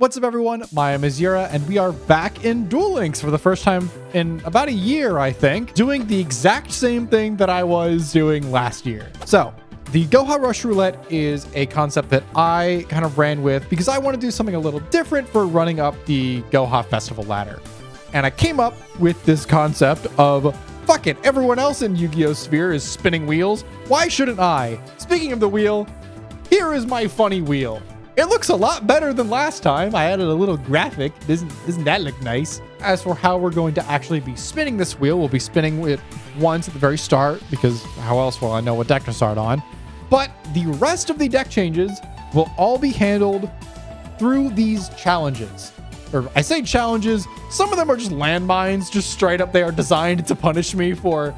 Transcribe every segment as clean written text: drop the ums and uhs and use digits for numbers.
What's up, everyone? My name is Yura, and we are back in Duel Links for the first time in about a year, I think, doing the exact same thing that I was doing last year. So, the Goha Rush Roulette is a concept that I kind of ran with because I want to do something a little different for running up the Goha Festival ladder. And I came up with this concept of, fuck it, everyone else in Yu-Gi-Oh! Sphere is spinning wheels. Why shouldn't I? Speaking of the wheel, here is my funny wheel. It looks a lot better than last time. I added a little graphic. Doesn't that look nice? As for how we're going to actually be spinning this wheel, we'll be spinning it once at the very start, because how else will I know what deck to start on? But the rest of the deck changes will all be handled through these challenges. Or I say challenges, some of them are just landmines, just straight up they are designed to punish me for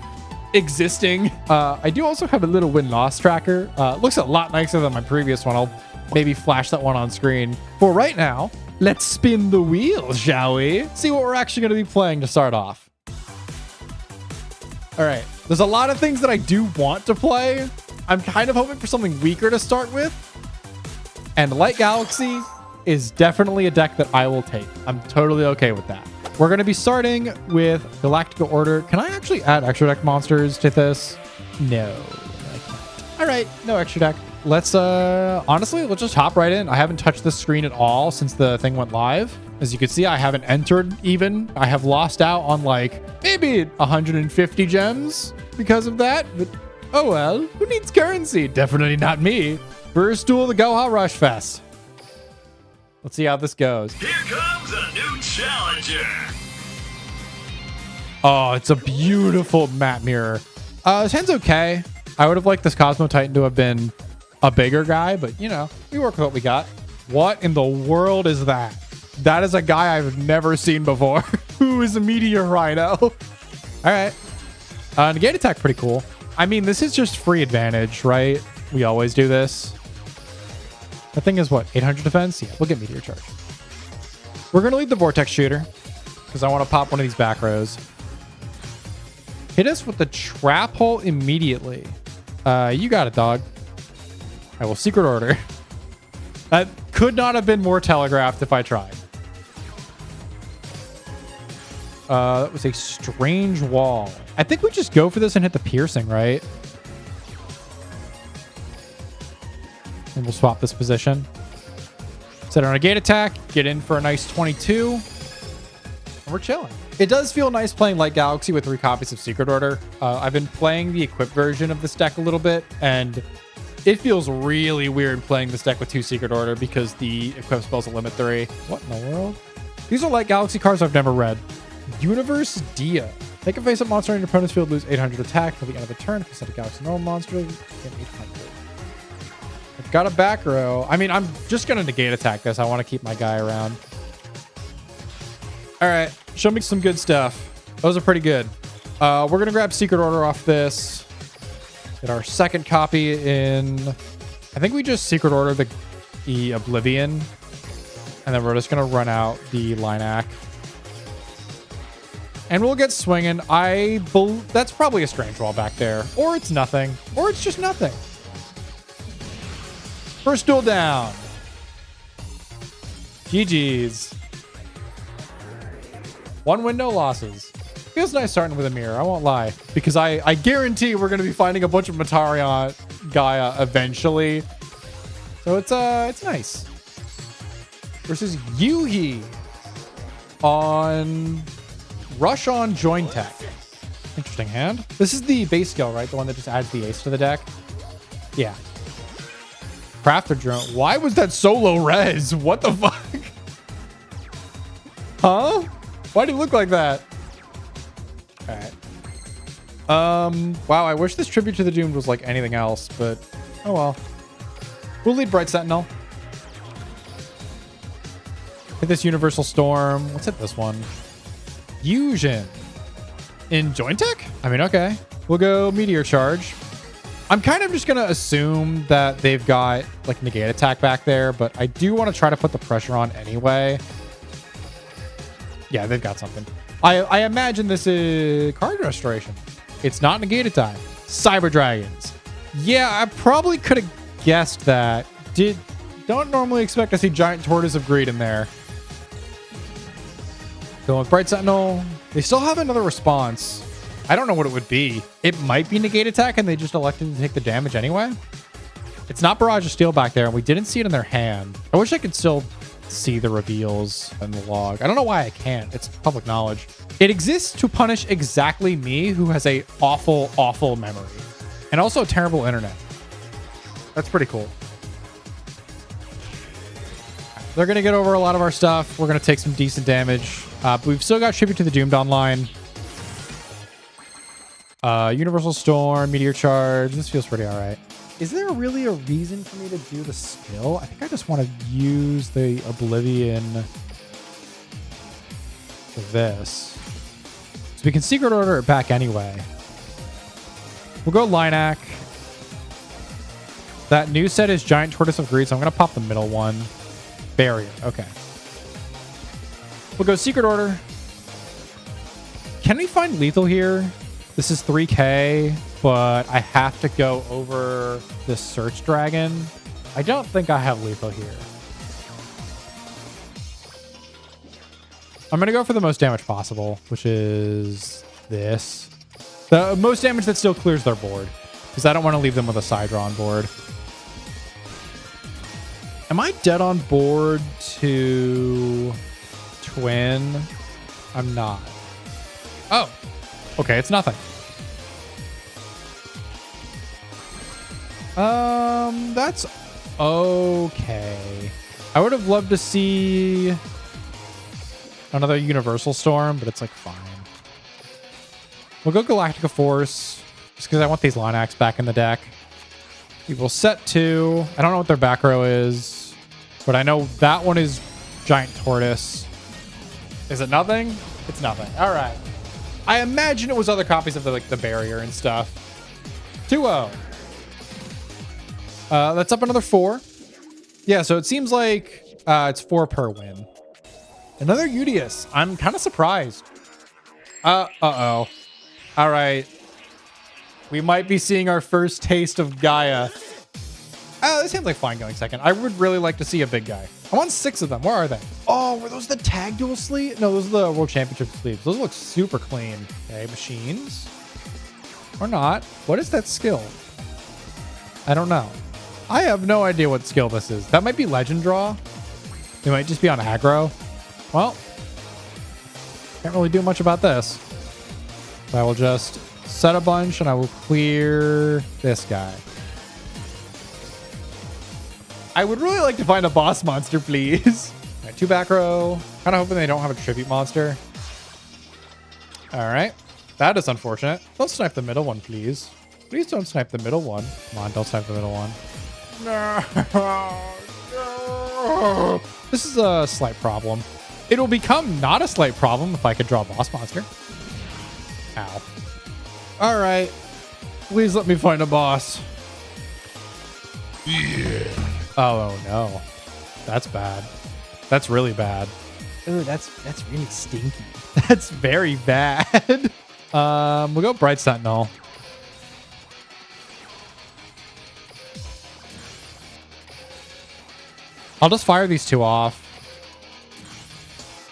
existing. I do also have a little win-loss tracker. Looks a lot nicer than my previous one. I'll maybe flash that one on screen. For right now, let's spin the wheel, shall we? See what we're actually going to be playing to start off. All right, there's a lot of things that I do want to play. I'm kind of hoping for something weaker to start with. And Light Galaxy is definitely a deck that I will take. I'm totally okay with that. We're going to be starting with Galactica Order. Can I actually add extra deck monsters to this? No, I can't. All right, no extra deck. Let's honestly, let's just hop right in. I haven't touched this screen at all since the thing went live. As you can see, I haven't entered even. I have lost out on like maybe 150 gems because of that. But oh well, who needs currency? Definitely not me. First duel, the Goha Rush Fest. Let's see how this goes. Here comes a new challenger. Oh, it's a beautiful map mirror. This hand's okay. I would have liked this Cosmo Titan to have been a bigger guy, but you know, we work with what we got. What in the world is that? That is a guy I've never seen before. Who is a Meteor Rhino? All right. Negate attack, pretty cool. I mean, this is just free advantage, right? We always do this. The thing is what, 800 defense? Yeah, we'll get Meteor Charge. We're going to lead the Vortex Shooter because I want to pop one of these back rows. Hit us with the Trap Hole immediately. You got it, dog. I will Secret Order. That could not have been more telegraphed if I tried. That was a strange wall. I think we just go for this and hit the piercing, right? And we'll swap this position. Set on a gate attack. Get in for a nice 22. And we're chilling. It does feel nice playing Light Galaxy with 3 copies of Secret Order. I've been playing the equipped version of this deck a little bit, and it feels really weird playing this deck with 2 Secret Order because the equipped spells will limit 3. What in the world? These are Light Galaxy cards I've never read. Universe Dia. Make a face-up monster on your opponent's field, lose 800 attack till the end of the turn. If you set a Galaxy normal monster, get 800. I've got a back row. I mean, I'm just going to negate attack this. I want to keep my guy around. All right. Show me some good stuff. Those are pretty good. We're going to grab Secret Order off this. Get our second copy in. I think we just Secret Order the Oblivion. And then we're just going to run out the Linak. And we'll get swinging. That's probably a strange wall back there. Or it's nothing. Or it's just nothing. First duel down. GG's. 1 win, no losses. Feels nice starting with a mirror, I won't lie. Because I guarantee we're going to be finding a bunch of Matarion Gaia eventually. So it's nice. Versus Yuhi on Rush on Join Tech. Interesting hand. This is the base skill, right? The one that just adds the ace to the deck? Yeah. Crafter Drone. Why was that so low res? What the fuck? Huh? Why do you look like that? All right. Wow, I wish this Tribute to the Doomed was like anything else, but oh well. We'll lead Bright Sentinel. Hit this Universal Storm. Let's hit this one. Fusion. In Joint Tech? I mean, okay. We'll go Meteor Charge. I'm kind of just going to assume that they've got like negate attack back there, but I do want to try to put the pressure on anyway. Yeah, they've got something. I imagine this is card restoration. It's not negate attack. Cyber Dragons. Yeah, I probably could have guessed that. Don't normally expect to see Giant Tortoise of Greed in there. Going with Bright Sentinel. They still have another response. I don't know what it would be. It might be Negate Attack and they just elected to take the damage anyway. It's not Barrage of Steel back there and we didn't see it in their hand. I wish I could still see the reveals in the log. I don't know why I can't. It's public knowledge. It exists to punish exactly me, who has a awful, awful memory. And also a terrible internet. That's pretty cool. They're going to get over a lot of our stuff. We're going to take some decent damage. But we've still got Tribute to the Doomed online. Universal Storm, Meteor Charge. This feels pretty all right. Is there really a reason for me to do the skill? I think I just want to use the Oblivion for this. So we can Secret Order it back anyway. We'll go Linak. That new set is Giant Tortoise of Greed, so I'm going to pop the middle one. Barrier. Okay. We'll go Secret Order. Can we find lethal here? This is 3k, but I have to go over this Search Dragon. I don't think I have lethal here. I'm going to go for the most damage possible, which is this. The most damage that still clears their board, because I don't want to leave them with a side draw on board. Am I dead on board to Twin? I'm not. Oh, okay, it's nothing. That's okay. I would have loved to see another Universal Storm, but it's like fine. We'll go Galactica Force just because I want these Linaks back in the deck. We will set 2. I don't know what their back row is, but I know that one is Giant Tortoise. Is it nothing? It's nothing. All right. I imagine it was other copies of the barrier and stuff. 2-0. That's up another 4. Yeah, so it seems like it's 4 per win. Another Udius. I'm kind of surprised. Uh-oh. All right. We might be seeing our first taste of Gaia. Oh, this seems like fine going second. I would really like to see a big guy. I want 6 of them. Where are they? Oh, were those the tag dual sleeves? No, those are the World Championship sleeves. Those look super clean. Okay, machines. Or not. What is that skill? I don't know. I have no idea what skill this is. That might be Legend Draw. It might just be on aggro. Well, can't really do much about this. So I will just set a bunch and I will clear this guy. I would really like to find a boss monster, please. All right, 2 back row. Kind of hoping they don't have a tribute monster. All right. That is unfortunate. Don't snipe the middle one, please. Please don't snipe the middle one. Come on, don't snipe the middle one. No. No. This is a slight problem. It will become not a slight problem if I could draw a boss monster. Ow. All right. Please let me find a boss. Yeah. Oh, no. That's bad. That's really bad. Ooh, that's really stinky. That's very bad. We'll go Bright Sentinel. I'll just fire these 2 off.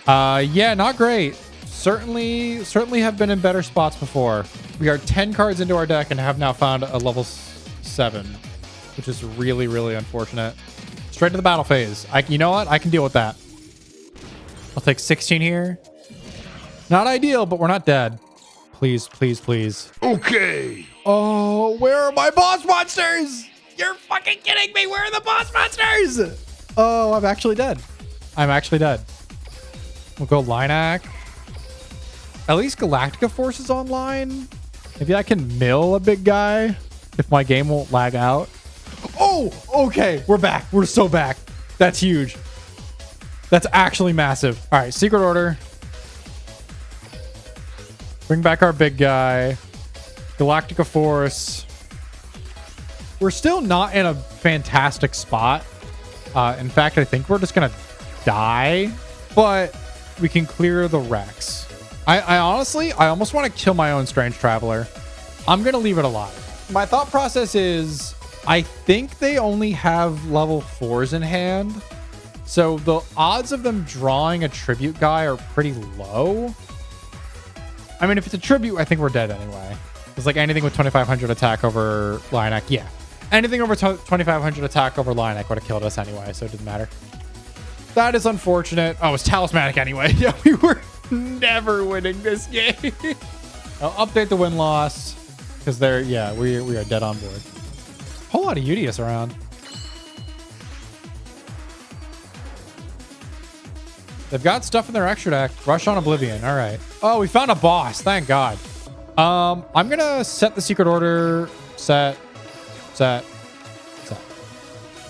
Yeah, not great. Certainly have been in better spots before. We are 10 cards into our deck and have now found a level 7, which is really, really unfortunate. Straight to the battle phase. You know what? I can deal with that. I'll take 16 here. Not ideal, but we're not dead. Please, please, please. Okay. Oh, where are my boss monsters? You're fucking kidding me. Where are the boss monsters? Oh, I'm actually dead. I'm actually dead. We'll go Linak. At least Galactica Force is online. Maybe I can mill a big guy if my game won't lag out. Oh, okay. We're back. We're so back. That's huge. That's actually massive. All right, Secret Order. Bring back our big guy. Galactica Force. We're still not in a fantastic spot. In fact, I think we're just going to die, but we can clear the Rex. I honestly, I almost want to kill my own Strange Traveler. I'm going to leave it alive. My thought process is I think they only have level 4s in hand. So the odds of them drawing a tribute guy are pretty low. I mean, if it's a tribute, I think we're dead anyway. It's like anything with 2,500 attack over Lionek. Yeah. Anything over 2,500 attack over Lionek would have killed us anyway, so it didn't matter. That is unfortunate. Oh, it's talismanic anyway. Yeah, we were never winning this game. I'll update the win-loss because they're, yeah, we are dead on board. Whole lot of Udius around. They've got stuff in their extra deck. Rush on Oblivion. All right. Oh, we found a boss. Thank God. I'm going to set the secret order. Set.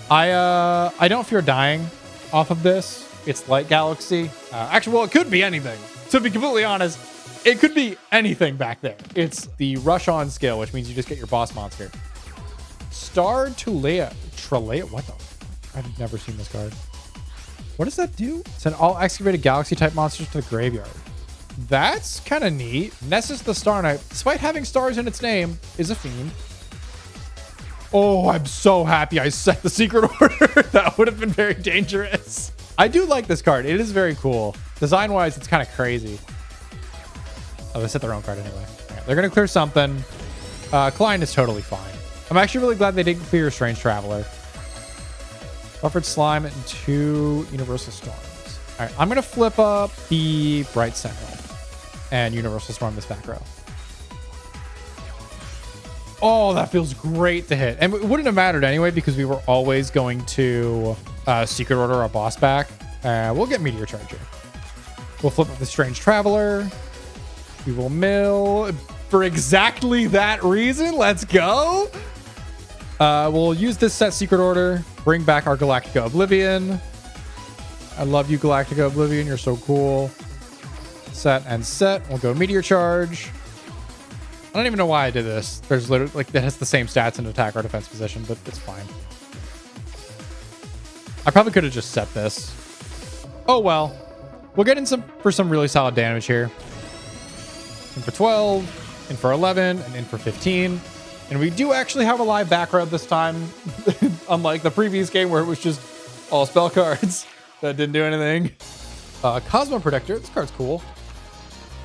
I don't fear dying off of this. It's Light Galaxy. Actually, well, it could be anything. To be completely honest, it could be anything back there. It's the rush on skill, which means you just get your boss monster. Star Tulea. Tralea? What the? I've never seen this card. What does that do? Send all excavated galaxy type monsters to the graveyard. That's kind of neat. Nessus the Star Knight, despite having stars in its name, is a fiend. Oh, I'm so happy I set the secret order. That would have been very dangerous. I do like this card. It is very cool. Design-wise, it's kind of crazy. Oh, they set their own card anyway. Right, they're going to clear something. Klein is totally fine. I'm actually really glad they didn't clear Strange Traveler. Buffered Slime and 2 Universal Storms. All right, I'm going to flip up the Bright Sentinel and Universal Storm this back row. Oh, that feels great to hit. And it wouldn't have mattered anyway because we were always going to Secret Order our boss back. We'll get Meteor Charger. We'll flip up the Strange Traveler. We will mill for exactly that reason. Let's go. We'll use this set Secret Order. Bring back our Galactica Oblivion. I love you, Galactica Oblivion. You're so cool. Set and set. We'll go Meteor Charge. I don't even know why I did this. There's literally, like, that has the same stats in attack or defense position, but it's fine. I probably could have just set this. Oh, well. We'll get in for some really solid damage here. In for 12, in for 11, and in for 15. And we do actually have a live back row this time, unlike the previous game where it was just all spell cards that didn't do anything. Cosmo Protector. This card's cool.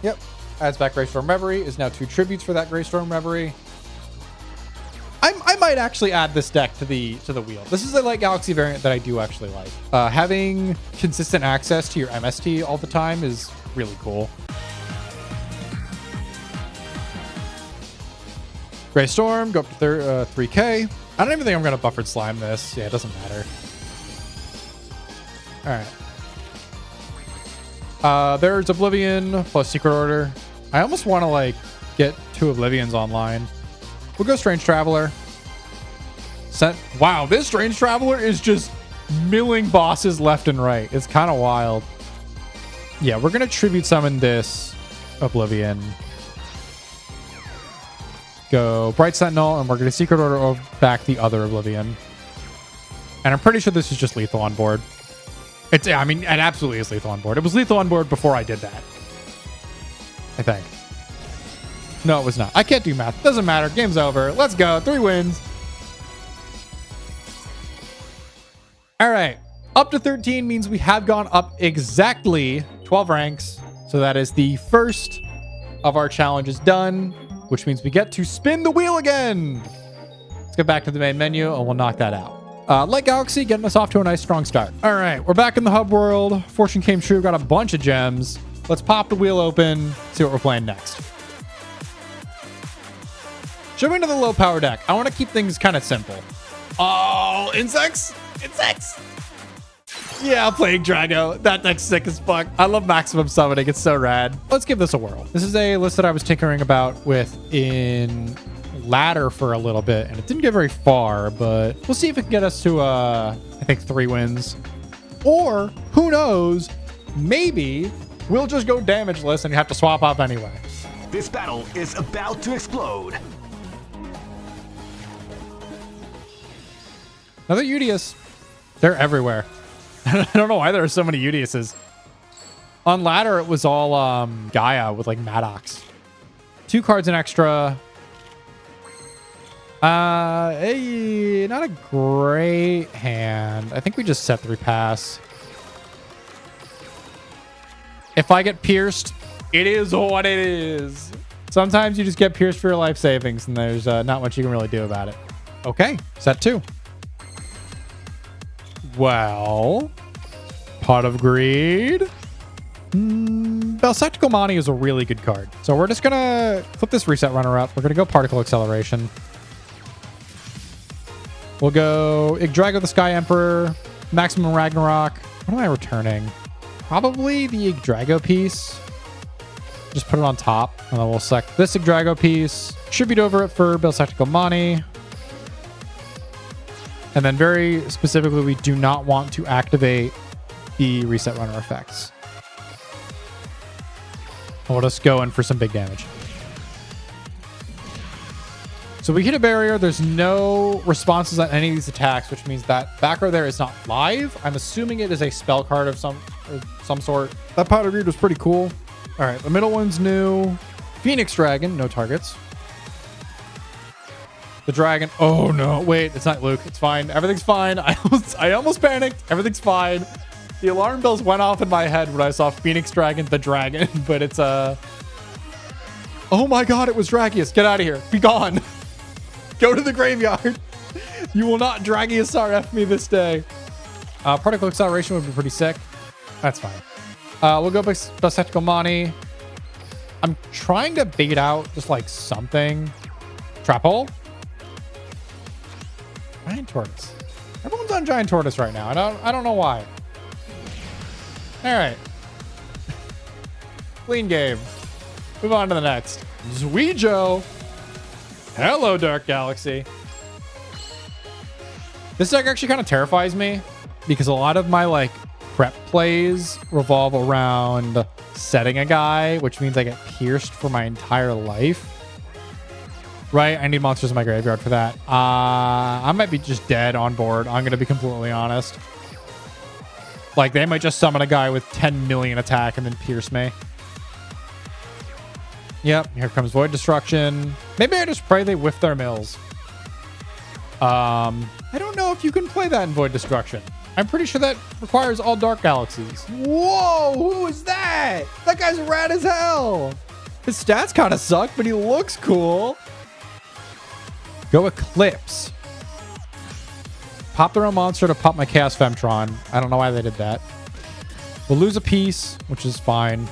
Yep. Adds back Greystorm Reverie. Is now 2 tributes for that Greystorm Reverie. I might actually add this deck to the wheel. This is a Light Galaxy variant that I do actually like. Having consistent access to your MST all the time is really cool. Greystorm, go up to 3k. I don't even think I'm going to Buffered Slime this. Yeah, it doesn't matter. All right. There's Oblivion plus Secret Order. I almost want to, like, get 2 Oblivions online. We'll go Strange Traveler. Wow, this Strange Traveler is just milling bosses left and right. It's kind of wild. Yeah, we're going to Tribute Summon this Oblivion. Go Bright Sentinel, and we're going to Secret Order back the other Oblivion. And I'm pretty sure this is just lethal on board. I mean, it absolutely is lethal on board. It was lethal on board before I did that. I think. No, it was not. I can't do math. Doesn't matter. Game's over. Let's go. 3 wins. All right. Up to 13 means we have gone up exactly 12 ranks. So that is the first of our challenges done, which means we get to spin the wheel again. Let's get back to the main menu and we'll knock that out. Light Galaxy getting us off to a nice strong start. All right, we're back in the hub world. Fortune came true, got a bunch of gems. Let's pop the wheel open, see what we're playing next. Show me another low power deck. I want to keep things kind of simple. Oh, insects? Insects! Yeah, I'll play Yggdrago. That deck's sick as fuck. I love maximum summoning. It's so rad. Let's give this a whirl. This is a list that I was tinkering about with in ladder for a little bit, and it didn't get very far, but we'll see if it can get us to, I think 3 wins. Or, who knows, maybe we'll just go damageless and you have to swap up anyway. This battle is about to explode. Another Udius. They're everywhere. I don't know why there are so many Udiuses. On ladder, it was all Gaia with like Maddox. 2 cards in extra. Not a great hand. I think we just set 3 pass. If I get pierced, it is what it is. Sometimes you just get pierced for your life savings, and there's not much you can really do about it. Okay, set 2. Well, Pot of Greed. Balisectical Mani is a really good card. So we're just going to flip this reset runner up. We're going to go Particle Acceleration. We'll go Yggdrago the Sky Emperor, Maximum Ragnarok. What am I returning? Probably the Yggdrago piece. Just put it on top, and then we'll select this Yggdrago piece. Tribute over it for Balisectical Mani. And then very specifically, we do not want to activate the reset runner effects. We'll just go in for some big damage. So we hit a barrier. There's no responses on any of these attacks, which means that back row there is not live. I'm assuming it is a spell card of some sort. That Pot of Greed was pretty cool. All right, the middle one's new. Phoenix Dragon, no targets. The dragon. Oh no, wait, it's not Luke. It's fine. Everything's fine. I almost panicked. Everything's fine. The alarm bells went off in my head when I saw Phoenix Dragon, the dragon, but it's oh my god, it was Dragius. Get out of here. Be gone. Go to the graveyard. You will not Dragius RF me this day. Particle Acceleration would be pretty sick. That's fine. We'll go Balisectical Mani. I'm trying to bait out just like something. Trap Hole. Giant Tortoise. Everyone's on Giant Tortoise right now. I don't know why. All right. Clean game. Move on to the next. Zuijo. Hello, Dark Galaxy. This deck actually kind of terrifies me because a lot of my like prep plays revolve around setting a guy, which means I get pierced for my entire life. Right? I need monsters in my graveyard for that. I might be just dead on board. I'm going to be completely honest. Like, they might just summon a guy with 10 million attack and then pierce me. Yep, here comes Void Destruction. Maybe I just pray they whiff their mills. I don't know if you can play that in Void Destruction. I'm pretty sure that requires all Dark Galaxies. Whoa, who is that? That guy's rad as hell. His stats kind of suck, but he looks cool. Go Eclipse. Pop their own monster to pop my Chaos Femtron. I don't know why they did that. We'll lose a piece, which is fine.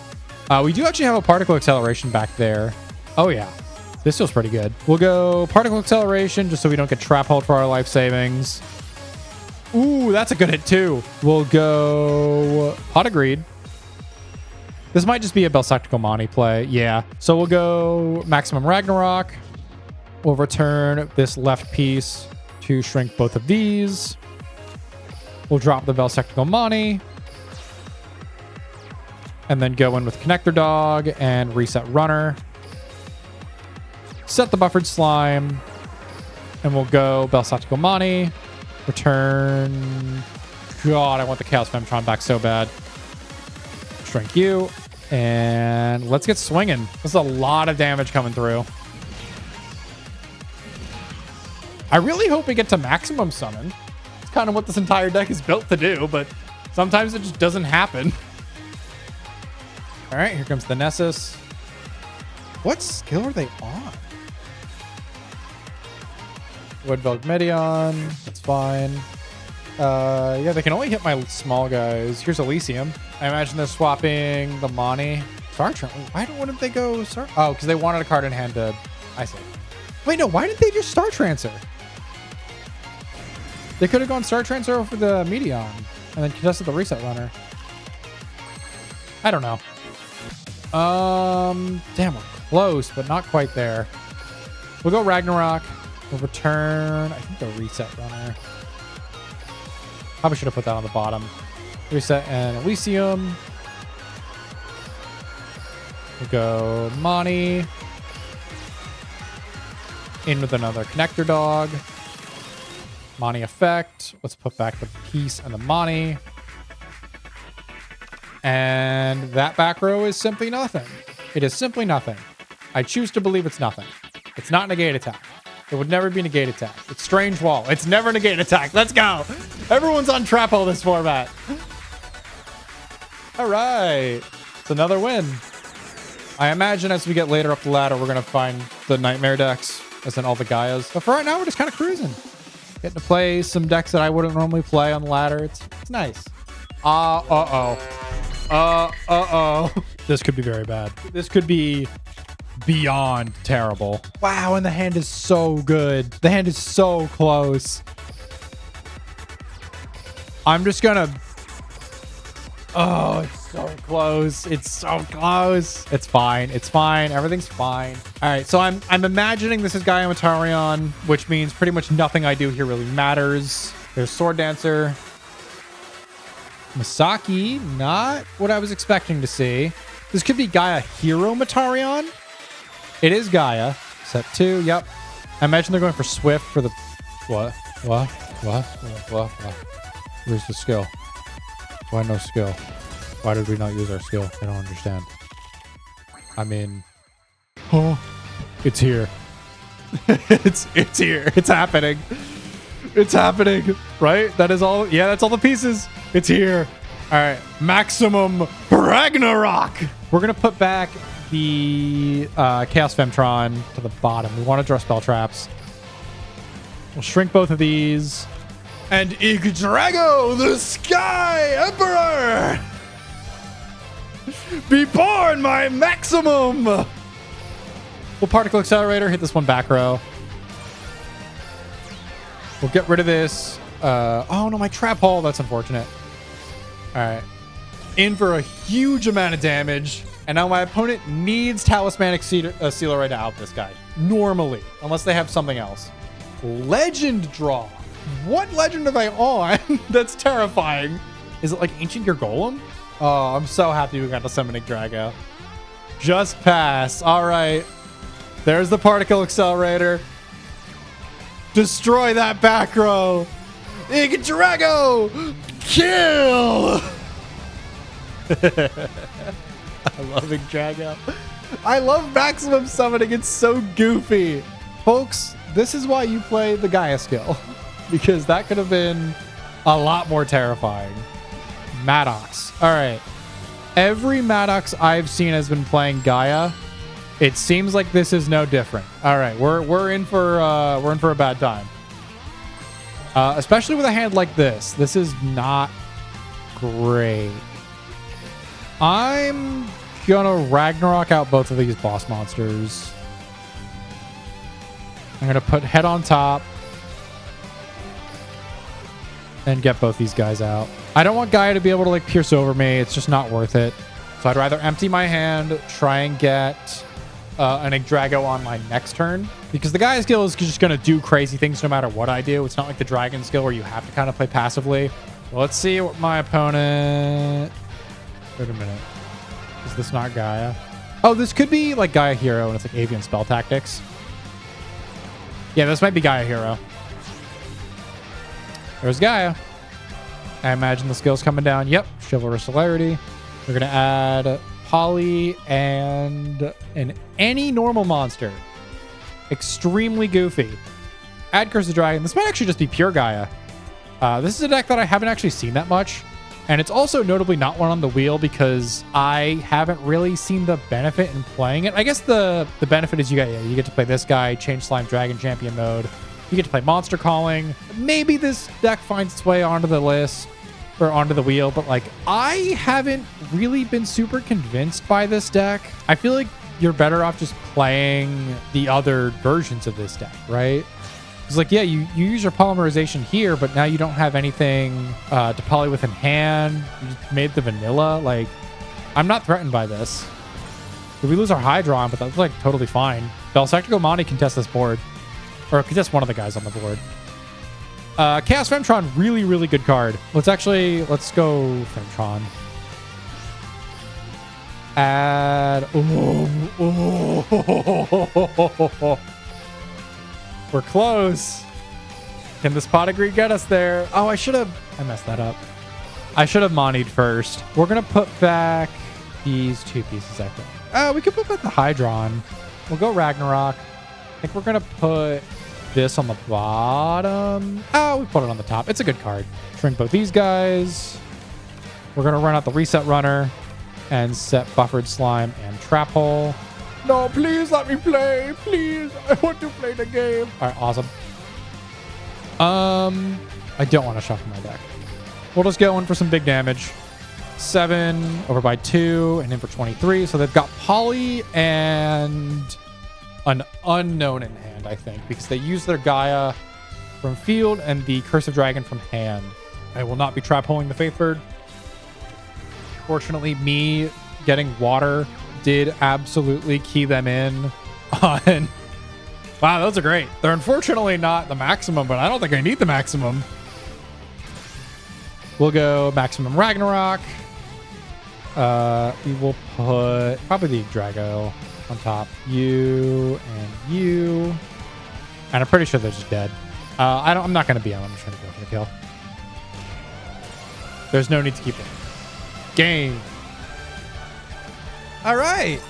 We do actually have a Particle Acceleration back there. Oh, yeah. This feels pretty good. We'll go Particle Acceleration just so we don't get Trap Hold for our life savings. Ooh, that's a good hit, too. We'll go Pot of Greed. This might just be a Balisectical Mani play. Yeah. So we'll go Maximum Ragnarok. We'll return this left piece to shrink both of these. We'll drop the Balisectical Mani. And then go in with Connector Dog and Reset Runner. Set the Buffered Slime. And we'll go Balisectical Mani. Return. God, I want the Chaos Femtron back so bad. Shrink you. And let's get swinging. This is a lot of damage coming through. I really hope we get to maximum summon. It's kind of what this entire deck is built to do, but sometimes it just doesn't happen. All right, here comes the Nessus. What skill are they on? Woodveld Medion. That's fine. Yeah, they can only hit my small guys. Here's Elysium. I imagine they're swapping the Mani. Star Transfer. Why wouldn't they go Star? Oh, because they wanted a card in hand to... I see. Wait, no. Why didn't they just Star Transfer? They could have gone Star Transfer for the Medion and then contested the Reset Runner. I don't know. Damn, we're close, but not quite there. We'll go Ragnarok. We'll return, I think, the Reset Runner. Probably should have put that on the bottom. Reset and Elysium. We'll go Mani. In with another Connector Dog. Mani effect. Let's put back the piece and the Mani. And that back row is simply nothing. It is simply nothing. I choose to believe it's nothing. It's not negate attack. It would never be negate attack. It's strange wall. It's never negate attack. Let's go. Everyone's on Trapo this format. All right. It's another win. I imagine as we get later up the ladder, we're going to find the nightmare decks, as in all the Gaias. But for right now, we're just kind of cruising. Getting to play some decks that I wouldn't normally play on the ladder. It's nice. Uh-oh. This could be very bad. This could be beyond terrible. Wow, and the hand is so good. The hand is so close. I'm just gonna... Oh, it's so close. It's so close. It's fine. It's fine. Everything's fine. All right, so I'm imagining this is Gaia Matarion, which means pretty much nothing I do here really matters. There's Sword Dancer. Masaki, not what I was expecting to see. This could be Gaia Hero Matarion. It is Gaia. Set 2, yep. I imagine they're going for Swift for the... What? Where's the skill? Why no skill? Why did we not use our skill? I don't understand. I mean... Oh, it's here. it's here. It's happening. It's happening, right? That is all. Yeah, that's all the pieces. It's here. All right. Maximum Ragnarok. We're going to put back the Chaos Femtron to the bottom. We want to draw spell traps. We'll shrink both of these. And Yggdrago, the Sky Emperor. Be born, my maximum. We'll Particle Accelerator. Hit this one back row. We'll get rid of this. Oh, no, my Trap Hole. That's unfortunate. All right. In for a huge amount of damage. And now my opponent needs Talismanic Sealer right to out this guy. Normally. Unless they have something else. Legend draw. What legend have I on? That's terrifying. Is it like Ancient Gear Golem? Oh, I'm so happy we got the Summoning Yggdrago. Just pass. All right. There's the Particle Accelerator. Destroy that back row. Yggdrago! Kill! I love Yggdrago. I love maximum summoning. It's so goofy. Folks, this is why you play the Gaia skill. Because that could have been a lot more terrifying. Maddox. All right. Every Maddox I've seen has been playing Gaia. It seems like this is no different. All right, we're in for a bad time. Especially with a hand like this. This is not great. I'm gonna Ragnarok out both of these boss monsters. I'm gonna put head on top and get both these guys out. I don't want Gaia to be able to like pierce over me. It's just not worth it. So I'd rather empty my hand, try and get an Yggdrago on my next turn, because the Gaia skill is just going to do crazy things no matter what I do. It's not like the Dragon skill where you have to kind of play passively. Well, let's see what my opponent... Wait a minute. Is this not Gaia? Oh, this could be like Gaia Hero and it's like Avian Spell Tactics. Yeah, this might be Gaia Hero. There's Gaia. I imagine the skill's coming down. Yep. Chivalrous Celerity. We're going to add Poly and any normal monster. Extremely goofy. Add Curse of Dragon. This might actually just be pure Gaia. This is a deck that I haven't actually seen that much. And it's also notably not one on the wheel because I haven't really seen the benefit in playing it. I guess the benefit is you get to play this guy, Change Slime Dragon Champion mode. You get to play Monster Calling. Maybe this deck finds its way onto the list or onto the wheel, but like I haven't really been super convinced by this deck. I feel like you're better off just playing the other versions of this deck, right? It's like, yeah, you use your polymerization here, but now you don't have anything to poly with in hand. You just made the vanilla. Like, I'm not threatened by this. We lose our Hydron, but that's like totally fine. Belsectico Monty can test this board. Or contest one of the guys on the board. Chaos Femtron, really, really good card. Let's go Femtron. Add... Oh. We're close. Can this pot agree get us there? Oh, I messed that up. I should have Montied first. We're going to put back these two pieces, I think. We could put back the Hydron. We'll go Ragnarok. I think we're going to put this on the bottom. Oh, we put it on the top. It's a good card. Shrink both these guys. We're going to run out the reset runner and set buffered slime and trap hole. No, please let me play. Please. I want to play the game. All right, awesome. I don't want to shuffle my deck. We'll just go in for some big damage. 7 over by 2 and in for 23. So they've got Poly and an unknown in hand, I think, because they use their Gaia from field and the Curse of Dragon from hand. I will not be trap holing the Faith Bird. Fortunately, me getting water did absolutely key them in on... Wow, those are great. They're unfortunately not the maximum, but I don't think I need the maximum. We'll go maximum Ragnarok. We will put probably the Yggdrago on top. You and you. And I'm pretty sure they're just dead. I'm not going to be on. I'm just going to go for the kill. There's no need to keep it. Game. All right.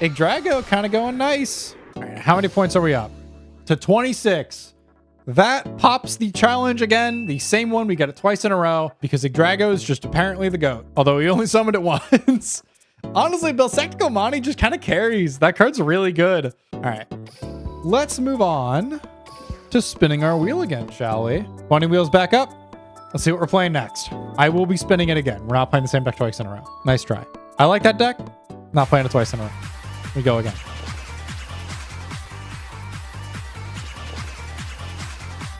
Yggdrago kind of going nice. All right, how many points are we up? To 26. That pops the challenge again. The same one. We got it twice in a row because Yggdrago is just apparently the GOAT. Although he only summoned it once. Honestly, Balisectical Monty just kind of carries. That card's really good. All right. Let's move on to spinning our wheel again, shall we? 20 wheels back up. Let's see what we're playing next. I will be spinning it again. We're not playing the same deck twice in a row. Nice try. I like that deck. Not playing it twice in a row. We go again.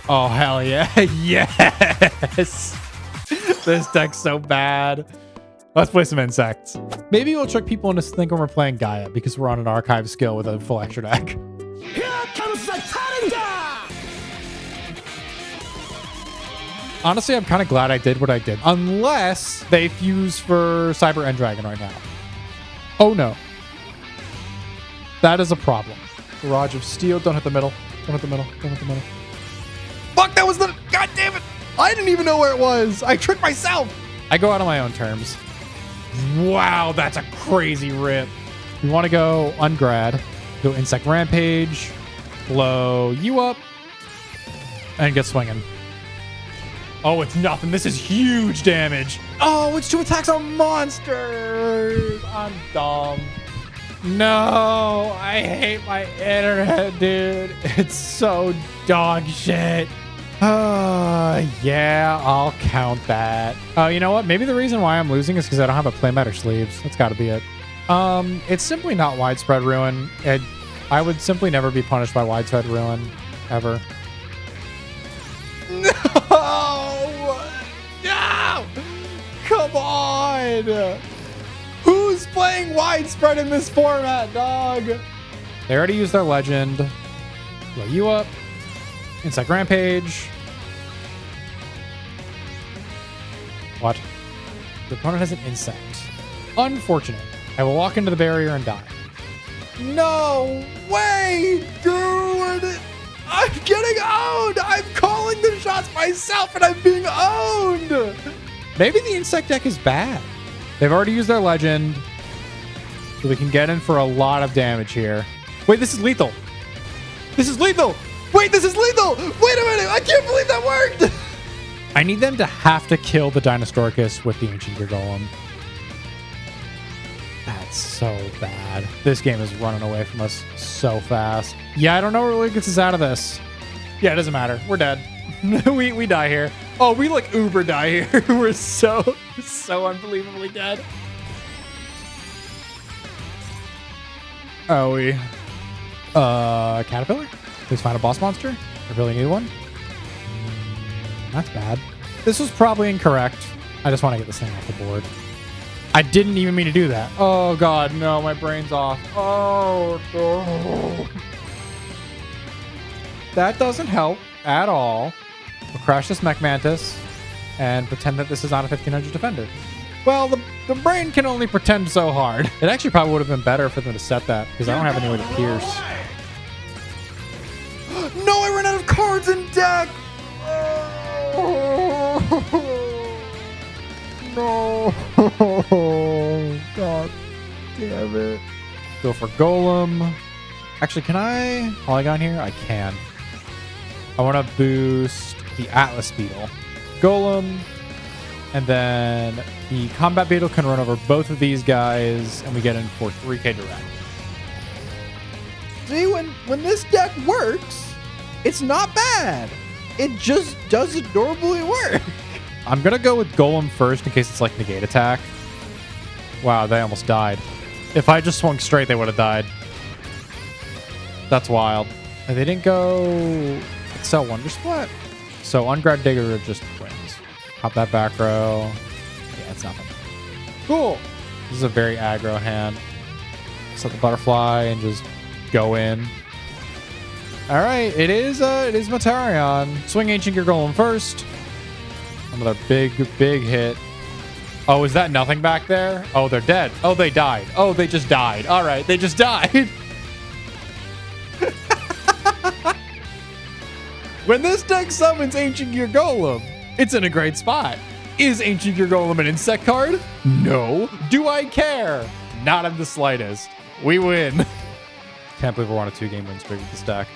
Oh, hell yeah. Yes. This deck's so bad. Let's play some insects. Maybe we'll trick people into thinking we're playing Gaia because we're on an archive skill with a full extra deck. Here comes the challenger! Honestly, I'm kind of glad I did what I did. Unless they fuse for Cyber End Dragon right now. Oh, no. That is a problem. Barrage of Steel. Don't hit the middle. Don't hit the middle. Don't hit the middle. Fuck, that was the... God damn it. I didn't even know where it was. I tricked myself. I go out on my own terms. Wow, that's a crazy rip. We want to go Ungrad. Go Insect Rampage. Blow you up. And get swinging. Oh, it's nothing. This is huge damage. Oh, it's 2 attacks on monsters. I'm dumb. No, I hate my internet, dude. It's so dog shit. Yeah, I'll count that. You know what? Maybe the reason why I'm losing is because I don't have a playmat or sleeves. That's got to be it. It's simply not widespread ruin. I would simply never be punished by widespread ruin, ever. No! No! Come on! Who's playing widespread in this format, dog? They already used their legend. Blow you up. Insect Rampage. What? The opponent has an insect. Unfortunate. I will walk into the barrier and die. No way, dude! I'm getting owned! I'm calling the shots myself and I'm being owned! Maybe the insect deck is bad. They've already used their legend. So we can get in for a lot of damage here. Wait, this is lethal. This is lethal! Wait, this is lethal! Wait a minute! I can't believe that worked! I need them to have to kill the Dinostorchus with the Ancient Gear Golem. That's so bad. This game is running away from us so fast. Yeah, I don't know what really gets us out of this. Yeah, it doesn't matter. We're dead. we die here. Oh, we like uber die here. We're so unbelievably dead. Oh, we... Caterpillar? Please find a boss monster. I really need one. That's bad. This was probably incorrect. I just want to get this thing off the board. I didn't even mean to do that. Oh, God, no. My brain's off. Oh, no. That doesn't help at all. We'll crash this Mech Mantis and pretend that this is not a 1500 defender. Well, the brain can only pretend so hard. It actually probably would have been better for them to set that because I don't have any way to pierce. No, I ran out of cards in deck. No. God damn it. Go for Golem. Actually, can I? All I got here? I can. I want to boost the Atlas Beetle. Golem. And then the Combat Beetle can run over both of these guys, and we get in for 3k direct. See, when this deck works, it's not bad. It just does adorably work. I'm going to go with Golem first in case it's like negate attack. Wow, they almost died. If I just swung straight, they would have died. That's wild. And they didn't go sell Wonder Split. So Ungrad Digger just wins. Pop that back row. Yeah, it's nothing. Cool. This is a very aggro hand. Set the butterfly and just go in. All right, it is Metarion. Swing Ancient Gear Golem first. Another big hit. Oh, is that nothing back there? Oh, they're dead. Oh, they died. Oh, they just died. All right, they just died. When this deck summons Ancient Gear Golem, it's in a great spot. Is Ancient Gear Golem an insect card? No. Do I care? Not in the slightest. We win. Can't believe we're on a 2-game win streak with this deck.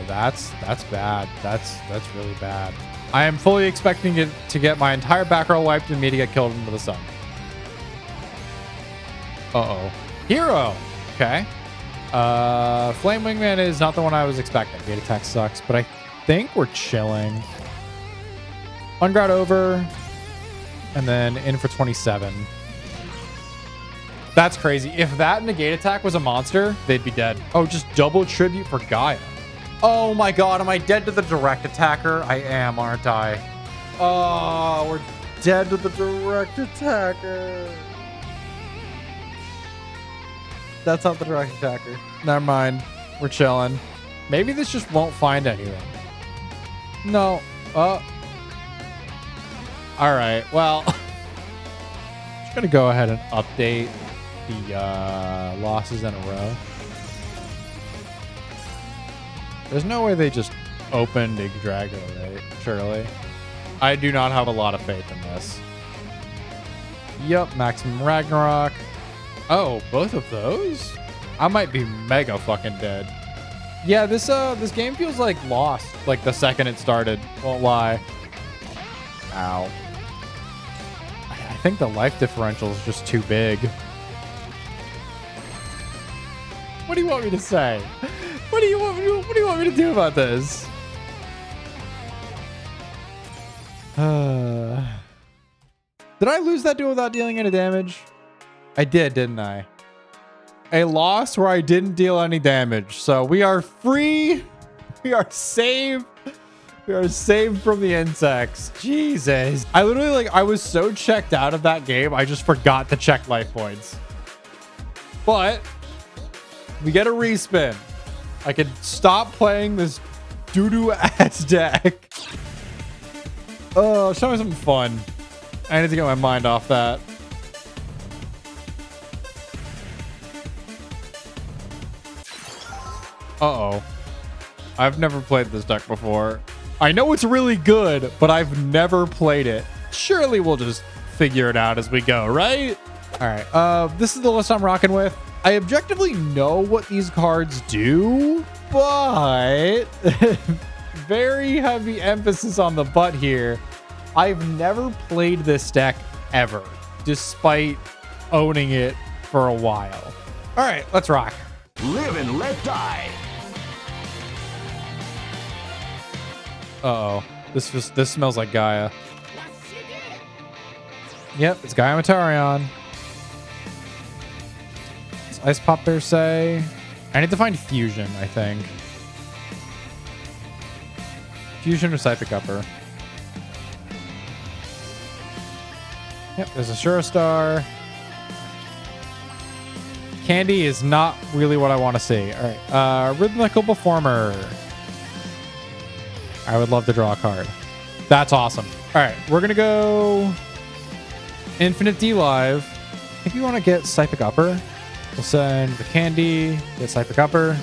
That's bad. That's really bad. I am fully expecting it to get my entire back row wiped and me to get killed into the sun. Uh-oh. Hero. Okay. Flame Wingman is not the one I was expecting. Gate attack sucks, but I think we're chilling. Ungrad over, and then in for 27. That's crazy. If that negate attack was a monster, they'd be dead. Oh, just double tribute for Gaia. Oh my god, am I dead to the direct attacker? I am, aren't I? Oh, we're dead to the direct attacker. That's not the direct attacker. Never mind. We're chilling. Maybe this just won't find anything. No. All right. Well, just gonna go ahead and update the losses in a row. There's no way they just opened Yggdrago, right? Surely. I do not have a lot of faith in this. Yup, Maximum Ragnarok. Oh, both of those? I might be mega fucking dead. Yeah, this game feels like lost, like the second it started. Won't lie. Ow. I think the life differential is just too big. What do you want me to say? What do you want me to do about this? Did I lose that duel without dealing any damage? I did, didn't I? A loss where I didn't deal any damage. So we are free. We are saved. We are saved from the insects. Jesus. I literally, I was so checked out of that game, I just forgot to check life points. But we get a respin. I can stop playing this doo-doo ass deck. Oh, show me something fun. I need to get my mind off that. Uh-oh. I've never played this deck before. I know it's really good, but I've never played it. Surely we'll just figure it out as we go, right? All right. This is the list I'm rocking with. I objectively know what these cards do, but very heavy emphasis on the but here. I've never played this deck ever, despite owning it for a while. All right, let's rock. Live and let die. Uh-oh. This smells like Gaia. Yep, it's Gaia Metarion. Does Ice Pop Bear say? I need to find Fusion, I think. Fusion or Psychic Upper. Yep, there's a Star. Candy is not really what I want to see. All right. Rhythmical Performer. I would love to draw a card. That's awesome. All right. We're going to go Infinite D Live. I think we want to get Psychic Upper. We'll send the Candy, get Psychic Upper.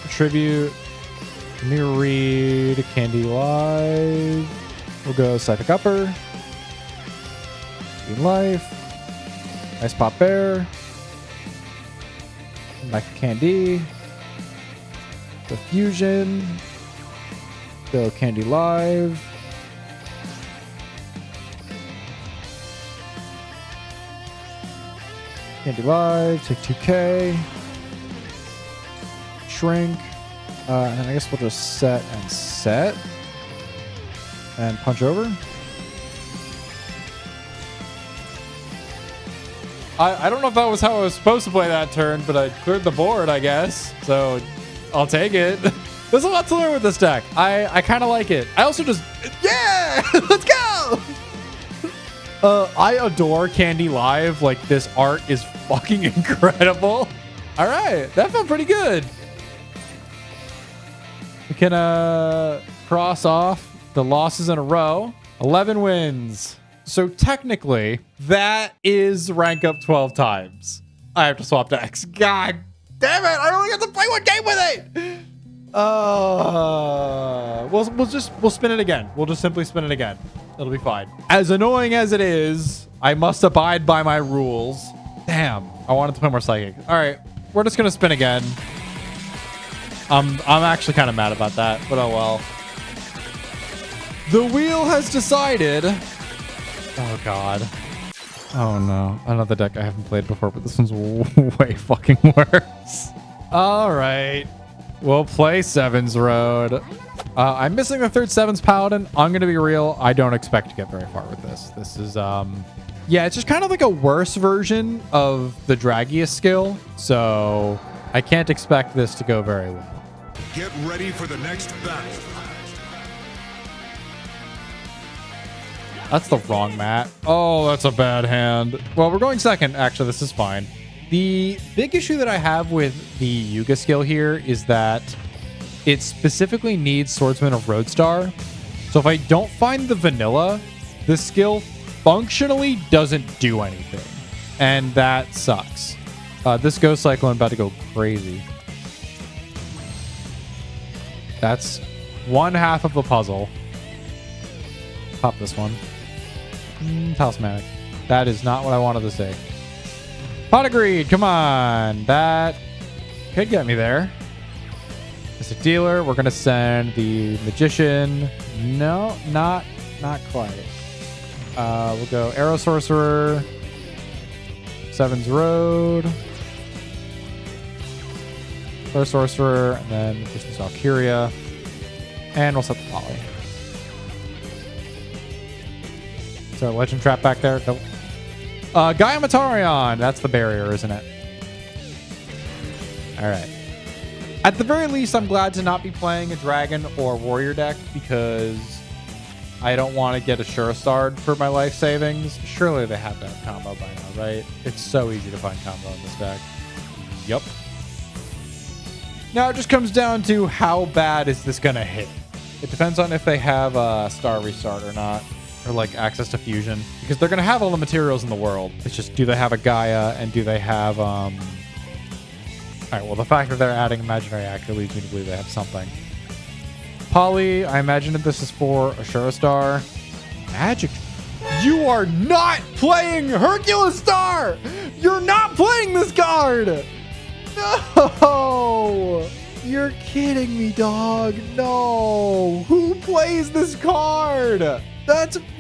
Tribute. Mirror Read. Candy Live. We'll go Psychic Upper. Green Life. Ice Pop Bear. Back to Candy. The fusion. Go Candy Live. Candy Live. Take 2K. Shrink. And then I guess we'll just set and set. And punch over. I don't know if that was how I was supposed to play that turn, but I cleared the board, I guess. So I'll take it. There's a lot to learn with this deck. I kind of like it. I also just... Yeah! Let's go! I adore Candy Live. Like, this art is fucking incredible. All right. That felt pretty good. We can cross off the losses in a row. 11 wins. So technically, that is rank up 12 times. I have to swap decks. God damn it! I only get to play one game with it. We'll spin it again. We'll just simply spin it again. It'll be fine. As annoying as it is, I must abide by my rules. Damn, I wanted to play more psychic. All right, we're just gonna spin again. I'm actually kind of mad about that, but oh well. The wheel has decided. Oh god. Oh no, another deck I haven't played before, but this one's way fucking worse. All right, we'll play Sevens Road. I'm missing the third Sevens Paladin. I'm gonna be real, I don't expect to get very far with this. This is yeah, it's just kind of like a worse version of the Dragius skill, so I can't expect this to go very well. Get ready for the next battle. That's the wrong mat. Oh, that's a bad hand. Well, we're going second. Actually, this is fine. The big issue that I have with the Yuga skill here is that it specifically needs Swordsman of Roadstar. So if I don't find the vanilla, this skill functionally doesn't do anything. And that sucks. This Ghost Cyclone about to go crazy. That's one half of the puzzle. Pop this one. Talismanic. That is not what I wanted to say. Pot of Greed. Come on. That could get me there. Mystic Dealer. We're going to send the Magician. No, not quite. We'll go Arrow Sorcerer. Sevens Road. Flare Sorcerer. And then Magician's Valkyria. And we'll set the Poly. Is there a Legend Trap back there? Nope. Gaia Matarion. That's the barrier, isn't it? All right. At the very least, I'm glad to not be playing a Dragon or Warrior deck because I don't want to get a Shurastard for my life savings. Surely they have that combo by now, right? It's so easy to find combo in this deck. Yup. Now it just comes down to how bad is this going to hit. It depends on if they have a Star Restart or not. Or like access to fusion, because they're gonna have all the materials in the world. It's just, do they have a Gaia and do they have all right, well, the fact that they're adding imaginary actor leads me to believe they have something. Poly, I imagine that this is for a Shurastar. Magic. You are not playing Hercules Star. You're not playing this card. No, you're kidding me, dog. No, who plays this card?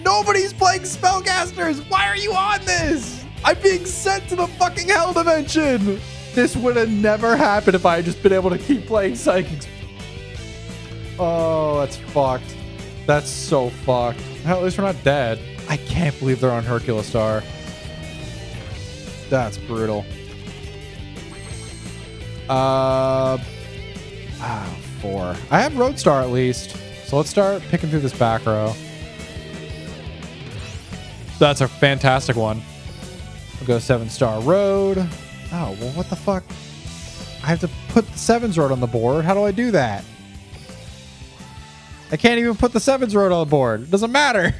Nobody's playing spellcasters. Why are you on this? I'm being sent to the fucking hell dimension. This would have never happened if I had just been able to keep playing psychics. Oh, that's fucked. That's so fucked. At least we're not dead. I can't believe they're on Hercules Star. That's brutal. 4. I have Roadstar at least. So let's start picking through this back row. That's a fantastic one. We'll go 7-star Road. Oh, well, what the fuck? I have to put the Sevens Road on the board. How do I do that? I can't even put the Sevens Road on the board. It doesn't matter.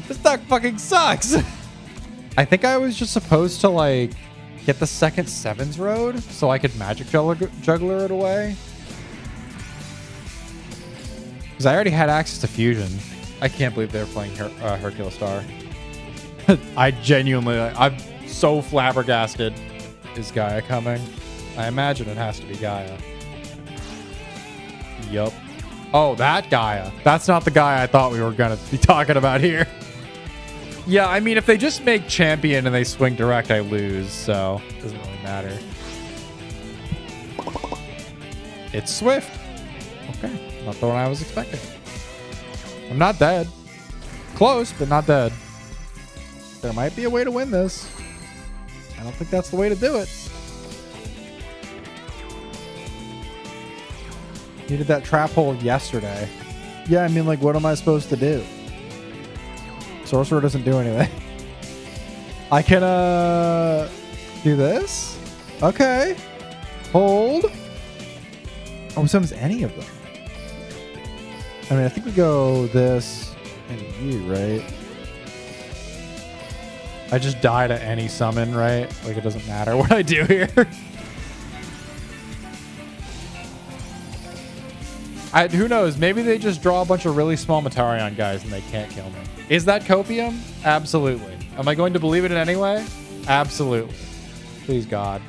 This deck fucking sucks. I think I was just supposed to, like, get the second Sevens Road so I could Magic Juggler it away. Because I already had access to Fusion. I can't believe they're playing Hercules Star. I genuinely, I'm so flabbergasted. Is Gaia coming? I imagine it has to be Gaia. Yup. Oh, that Gaia. That's not the guy I thought we were going to be talking about here. Yeah, I mean, if they just make champion and they swing direct, I lose. So it doesn't really matter. It's Swift. Okay. Not the one I was expecting. I'm not dead. Close, but not dead. There might be a way to win this. I don't think that's the way to do it. Needed that trap hole yesterday. Yeah, I mean, like, what am I supposed to do? Sorcerer doesn't do anything. I can, do this. Okay. Hold. Oh, summons any of them. I mean, I think we go this and you, right? I just die to any summon, right? Like, it doesn't matter what I do here. Who knows? Maybe they just draw a bunch of really small Metarion guys and they can't kill me. Is that copium? Absolutely. Am I going to believe it in any way? Absolutely. Please, God.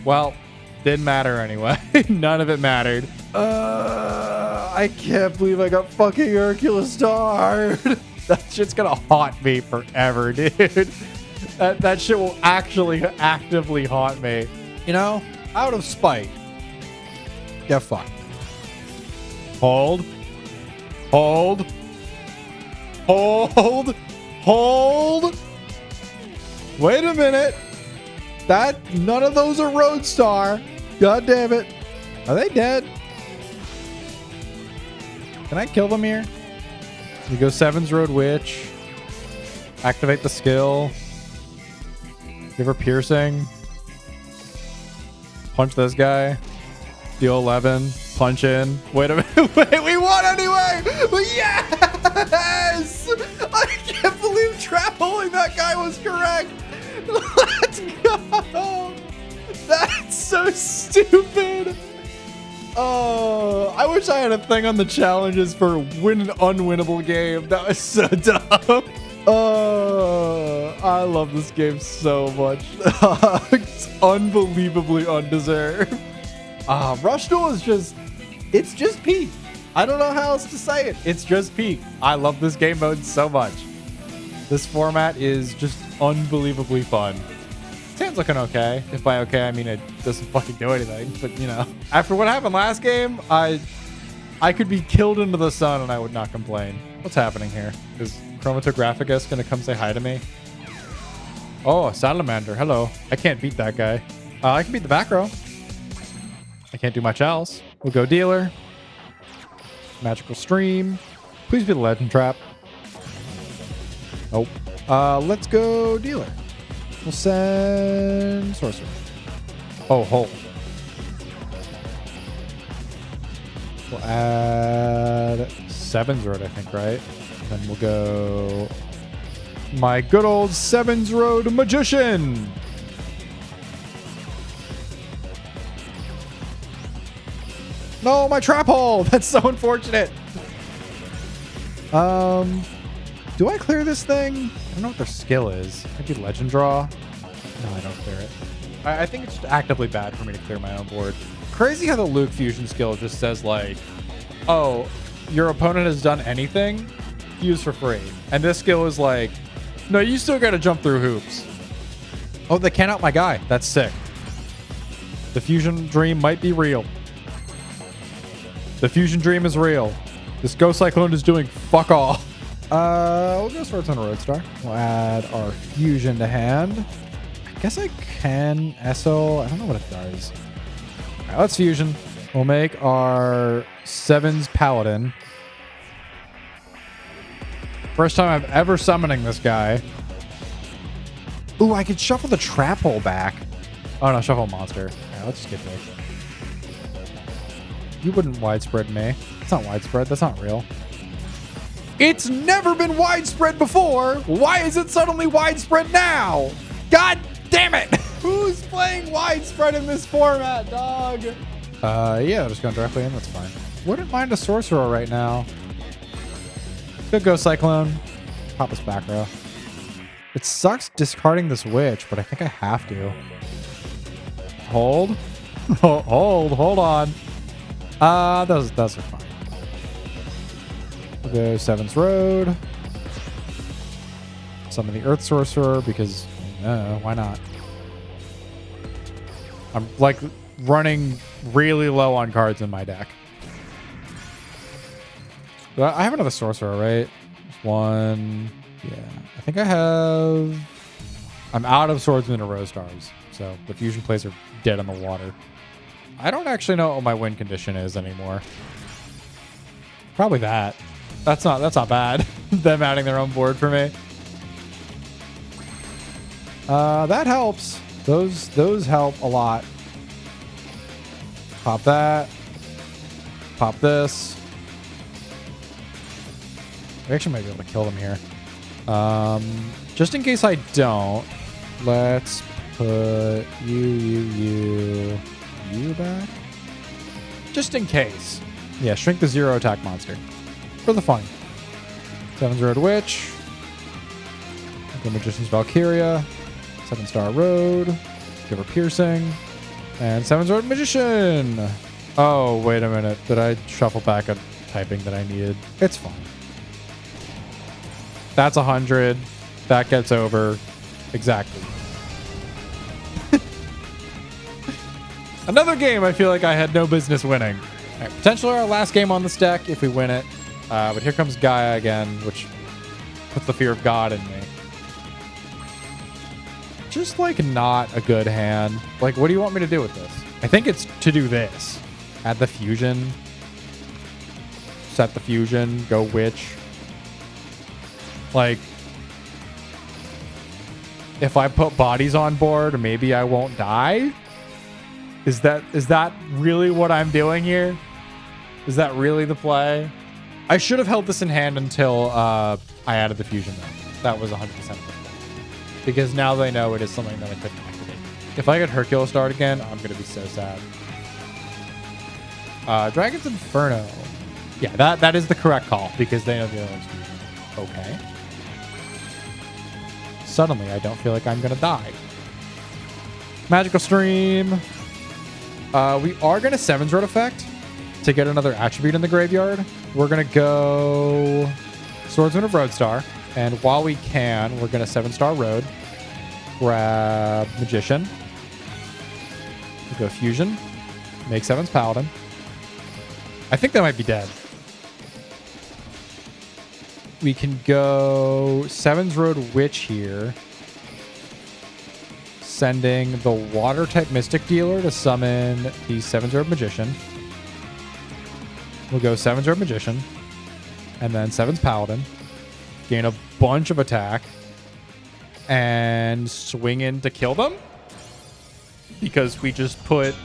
Well, didn't matter anyway. None of it mattered. I can't believe I got fucking Hercules starred. That shit's gonna haunt me forever, dude. That shit will actually actively haunt me. You know, out of spite. Get fucked. Hold. Hold. Hold. Hold. Wait a minute. None of those are Roadstar. God damn it. Are they dead? Can I kill them here? You go Seven's Road Witch. Activate the skill. Give her piercing. Punch this guy. Deal 11. Punch in. Wait a minute. Wait, we won anyway! Yes! I can't believe trap holing that guy was correct. Let's go! That's so stupid. Oh, I wish I had a thing on the challenges for win an unwinnable game. That was so dumb. Oh, I love this game so much. It's unbelievably undeserved. Rush Duel is it's just peak. I don't know how else to say it. It's just peak. I love this game mode so much. This format is just unbelievably fun. Sam's looking okay. If by okay, I mean it doesn't fucking do anything. But, you know, after what happened last game, I could be killed into the sun and I would not complain. What's happening here? Is Chromatographicus going to come say hi to me? Oh, Salamander. Hello. I can't beat that guy. I can beat the back row. I can't do much else. We'll go dealer. Magical Stream. Please be the Legend Trap. Nope. Let's go dealer. We'll send Sorcerer. Oh, hold. We'll add Seven's Road, I think, right? And then we'll go my good old Seven's Road Magician. No, my trap hole. That's so unfortunate. Do I clear this thing? I don't know what their skill is. Maybe Legend Draw? No, I don't clear it. I think it's just actively bad for me to clear my own board. Crazy how the Luke Fusion skill just says like, oh, your opponent has done anything, use for free. And this skill is like, no, you still got to jump through hoops. Oh, they can't out my guy. That's sick. The Fusion Dream might be real. The Fusion Dream is real. This Ghost Cyclone is doing fuck all. We'll go Swords on a Roadstar. We'll add our Fusion to hand. I guess I can SO. I don't know what it does. All right, let's Fusion. We'll make our Sevens Paladin. First time I'm ever summoning this guy. Ooh, I could shuffle the trap hole back. Oh no, shuffle monster. All right, let's just get big. You wouldn't widespread me. It's not widespread. That's not real. It's never been widespread before. Why is it suddenly widespread now? God damn it. Who's playing widespread in this format, dog? Yeah, just going directly in. That's fine. Wouldn't mind a sorcerer right now. Could go Cyclone. Pop this back row. It sucks discarding this witch, but I think I have to. Hold. Hold on. Those are fine. We'll go Seven's Road. Summon the Earth Sorcerer because why not? I'm like running really low on cards in my deck. I have another Sorcerer, right? One. Yeah. I think I have... I'm out of Swordsman and Rose Stars. So the fusion plays are dead in the water. I don't actually know what my win condition is anymore. Probably that. That's not bad. Them adding their own board for me. That helps. Those help a lot. Pop that. Pop this. I actually might be able to kill them here. Just in case I don't, let's put you back. Just in case. Yeah, shrink the 0 attack monster. For the fun. Seven's Road Witch. The Magician's Valkyria. 7-star Road. Give her Piercing. And Seven's Road Magician. Oh, wait a minute. Did I shuffle back a typing that I needed? It's fine. That's 100. That gets over. Exactly. Another game I feel like I had no business winning. All right, potentially our last game on this deck if we win it. But here comes Gaia again, which puts the fear of God in me. Just like not a good hand. Like, what do you want me to do with this? I think it's to do this. Add the fusion. Set the fusion. Go witch. Like, if I put bodies on board, maybe I won't die. Is that really what I'm doing here? Is that really the play? I should have held this in hand until I added the fusion though. That was 100% the play. Because now they know it is something that I couldn't activate. If I get Hercules start again, I'm going to be so sad. Dragon's Inferno. Yeah, that is the correct call because they know the other one's fusion. Okay. Suddenly, I don't feel like I'm going to die. Magical Stream. We are going to Seven's Road effect to get another attribute in the graveyard. We're going to go Swordsman of Roadstar. And while we can, we're going to 7-star Road. Grab Magician. We'll go Fusion. Make 7's Paladin. I think that might be dead. We can go 7's Road Witch here. Sending the water type Mystic Dealer to summon the 7's Road Magician. We'll go 7's Road Magician. And then 7's Paladin. Gain a bunch of attack. And swing in to kill them. Because we just put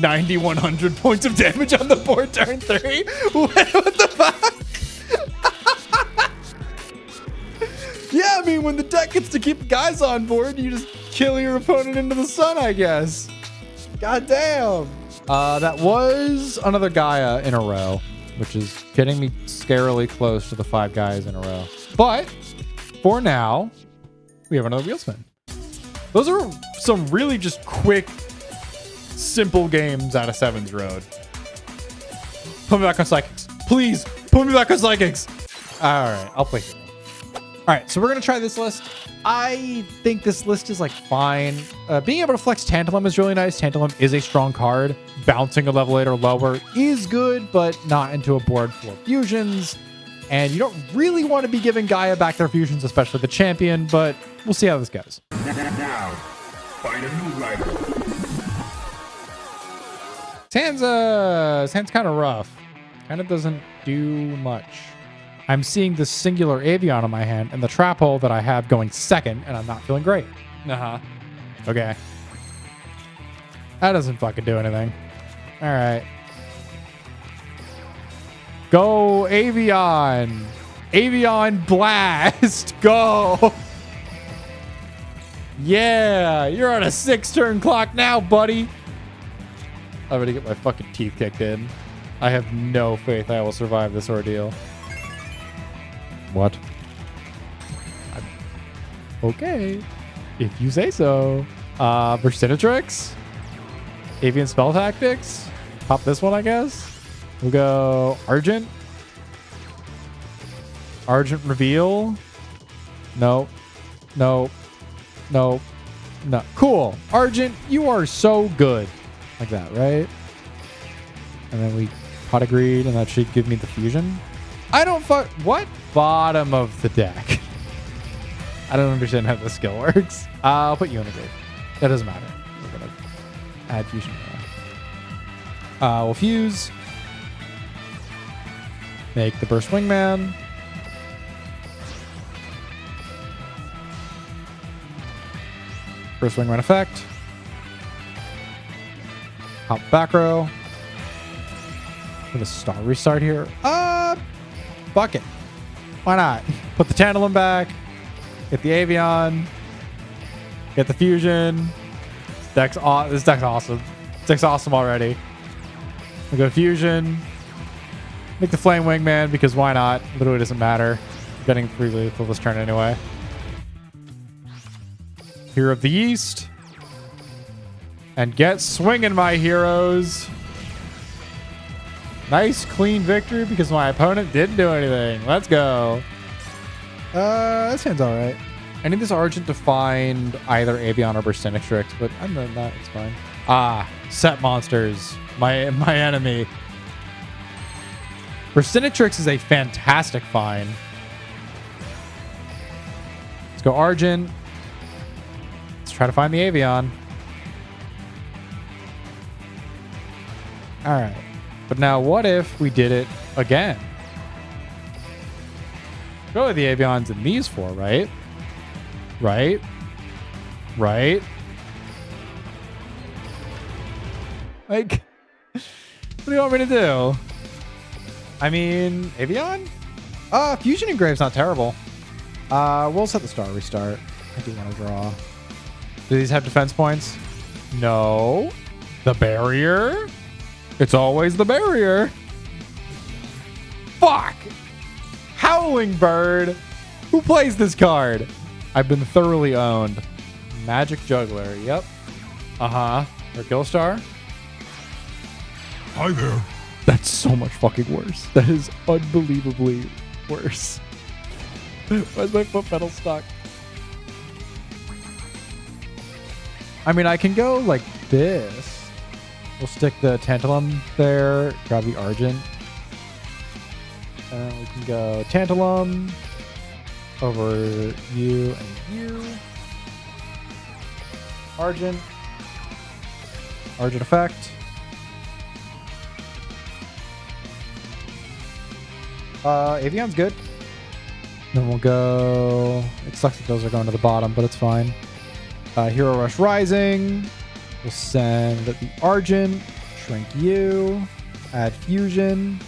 9,100 points of damage on the board turn 3. What the fuck? Yeah, I mean, when the deck gets to keep guys on board, you just kill your opponent into the sun, I guess. God damn. That was another Gaia in a row, which is getting me scarily close to the 5 guys in a row. But for now, we have another wheel spin. Those are some really just quick, simple games out of 7's Road. Put me back on Psychics. Please, put me back on Psychics. All right, I'll play here. All right, so we're going to try this list. I think this list is like fine. Being able to flex Tantalum is really nice. Tantalum is a strong card. Bouncing a level 8 or lower is good, but not into a board full of fusions. And you don't really want to be giving Gaia back their fusions, especially the champion, but we'll see how this goes. Now, find a new rival. Hand's kind of rough. Kind of doesn't do much. I'm seeing this singular Avion on my hand and the trap hole that I have going second, and I'm not feeling great. Okay. That doesn't fucking do anything. All right. Go, Avion. Avion Blast. Go. Yeah, you're on a 6-turn clock now, buddy. I'm going to get my fucking teeth kicked in. I have no faith I will survive this ordeal. What? Okay. If you say so. Vercinatrix? Avian Spell Tactics? Pop this one, I guess? We'll go Argent. Argent reveal. Nope. Nope. Nope. No. Cool. Argent, you are so good. Like that, right? And then we pot of greed, and that should give me the fusion. I don't fuck. What? Bottom of the deck. I don't understand how this skill works. I'll put you in the grid. That doesn't matter. We're gonna add fusion. We'll fuse. Make the burst wingman. Burst wingman effect. Hop back row. With a star restart here. Fuck it. Why not? Put the Tantalum back. Get the Avion. Get the fusion. This deck's awesome. This deck's awesome already. We'll go fusion. Make the flame wingman because why not? Literally doesn't matter. I'm getting 3 lethal this turn anyway. Hero of the East. And get swinging, my heroes. Nice clean victory because my opponent didn't do anything. Let's go. That sounds all right. I need this Argent to find either Avion or Burstinitrix, but other than that, it's fine. Set monsters. My enemy. Burstinitrix is a fantastic find. Let's go Argent. Let's try to find the Avion. All right. But now what if we did it again? Surely the Avion's in these 4, right? Right? Right? Like, what do you want me to do? I mean, Avion? Fusion Engrave's not terrible. We'll set the star restart. I do want to draw. Do these have defense points? No. The barrier? It's always the barrier. Fuck! Howling Bird. Who plays this card? I've been thoroughly owned. Magic Juggler. Yep. Uh-huh. Or Killstar. Hi there. That's so much fucking worse. That is unbelievably worse. Why's my foot pedal stuck? I mean, I can go like this. We'll stick the Tantalum there, grab the Argent. And we can go Tantalum over you and you. Argent. Argent effect. Avion's good. Then we'll go... It sucks that those are going to the bottom, but it's fine. Hero Rush Rising. We'll send the Argent. Shrink you. Add fusion.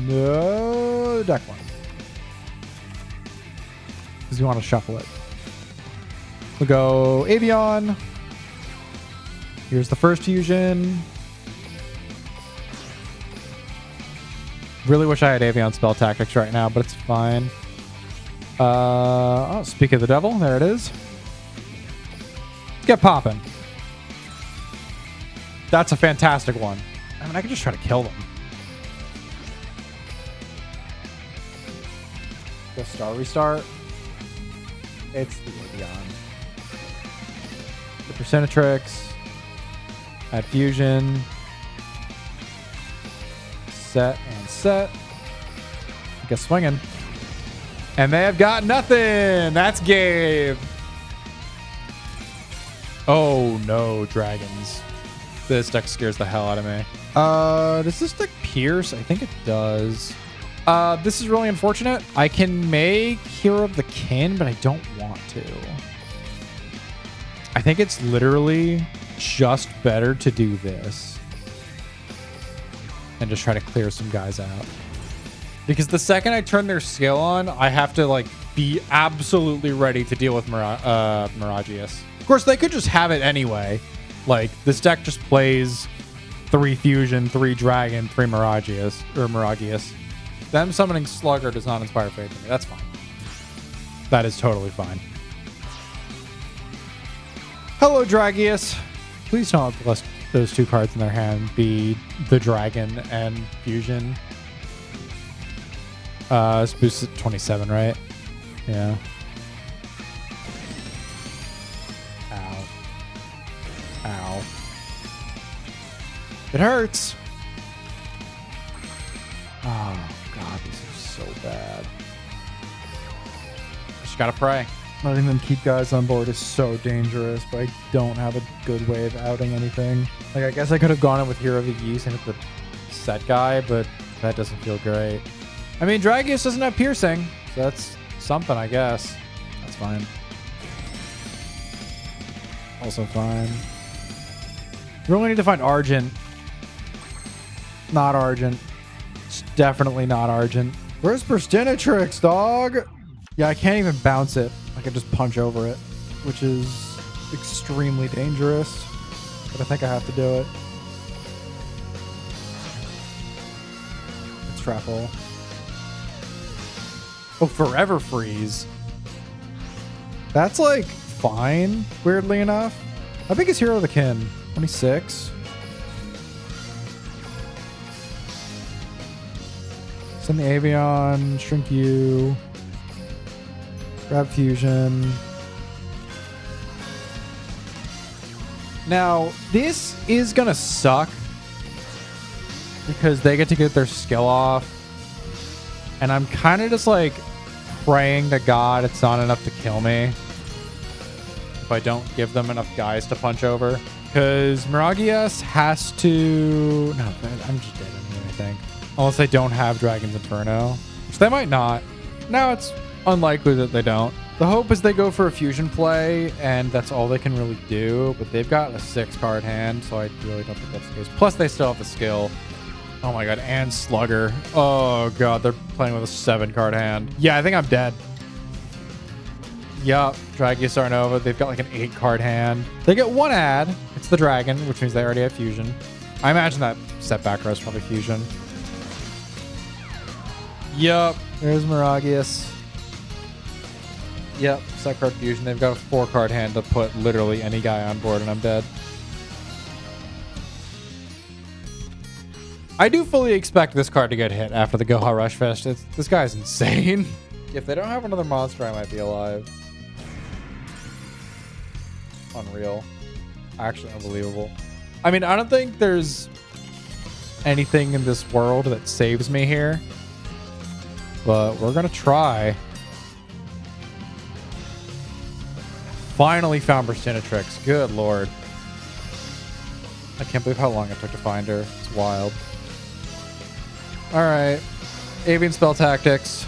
No deck one. Because we want to shuffle it. We'll go Avion. Here's the first fusion. Really wish I had Avion spell tactics right now, but it's fine. Oh, speak of the devil. There it is. Let's get popping. That's a fantastic one. I mean, I could just try to kill them. Go star restart. It's the Avion. The Percentatrix. Add fusion. Set and set. Get swinging. And they have got nothing. That's Gabe. Oh no, dragons. This deck scares the hell out of me. Does this deck pierce? I think it does. This is really unfortunate. I can make Hero of the Kin, but I don't want to. I think it's literally just better to do this. And just try to clear some guys out. Because the second I turn their skill on, I have to like be absolutely ready to deal with Miragius. Of course, they could just have it anyway. Like, this deck just plays 3 Fusion, 3 Dragon, 3 Miragius. Them summoning Slugger does not inspire faith in me. That's fine. That is totally fine. Hello, Dragius. Please don't let those two cards in their hand be the dragon and fusion. It's boosted 27, right? Yeah. Ow. Ow. It hurts. Oh, God, these are so bad. Just gotta pray. Letting them keep guys on board is so dangerous, but I don't have a good way of outing anything. Like, I guess I could have gone in with Hero of the Geese and hit the set guy, but that doesn't feel great. I mean, Dragius doesn't have piercing, so that's something, I guess. That's fine. Also fine. We really need to find Argent. Not Argent. It's definitely not Argent. Where's Burstinatrix, dog? Yeah, I can't even bounce it. I can just punch over it, which is extremely dangerous. But I think I have to do it. It's trap hole. Oh, Forever Freeze. That's like fine, weirdly enough. How big is Hero of the Kin? 26. Send the Avion, shrink you. Grab fusion. Now, this is gonna suck because they get to get their skill off. And I'm kind of just like praying to God it's not enough to kill me if I don't give them enough guys to punch over. Because Miragius has to... No, I'm just dead anyway, I think. Unless they don't have Dragon's Inferno. Which they might not. Now it's unlikely that they don't. The hope is they go for a fusion play, and that's all they can really do. But they've got a 6-card hand, so I really don't think that's the case. Plus, they still have the skill. Oh my god, and Slugger. Oh god, they're playing with a 7-card hand. Yeah, I think I'm dead. Yup, Dragius Arnova. They've got like an 8-card hand. They get one ad. It's the dragon, which means they already have fusion. I imagine that setback row is probably fusion. Yup, there's Miragius. Yep, set card fusion. They've got a 4-card hand to put literally any guy on board, and I'm dead. I do fully expect this card to get hit after the Goha Rush Fest. This guy's insane. If they don't have another monster, I might be alive. Unreal. Actually unbelievable. I mean, I don't think there's anything in this world that saves me here. But we're going to try. Finally found Burstinatrix. Good lord. I can't believe how long it took to find her. It's wild. Alright. Avian Spell Tactics.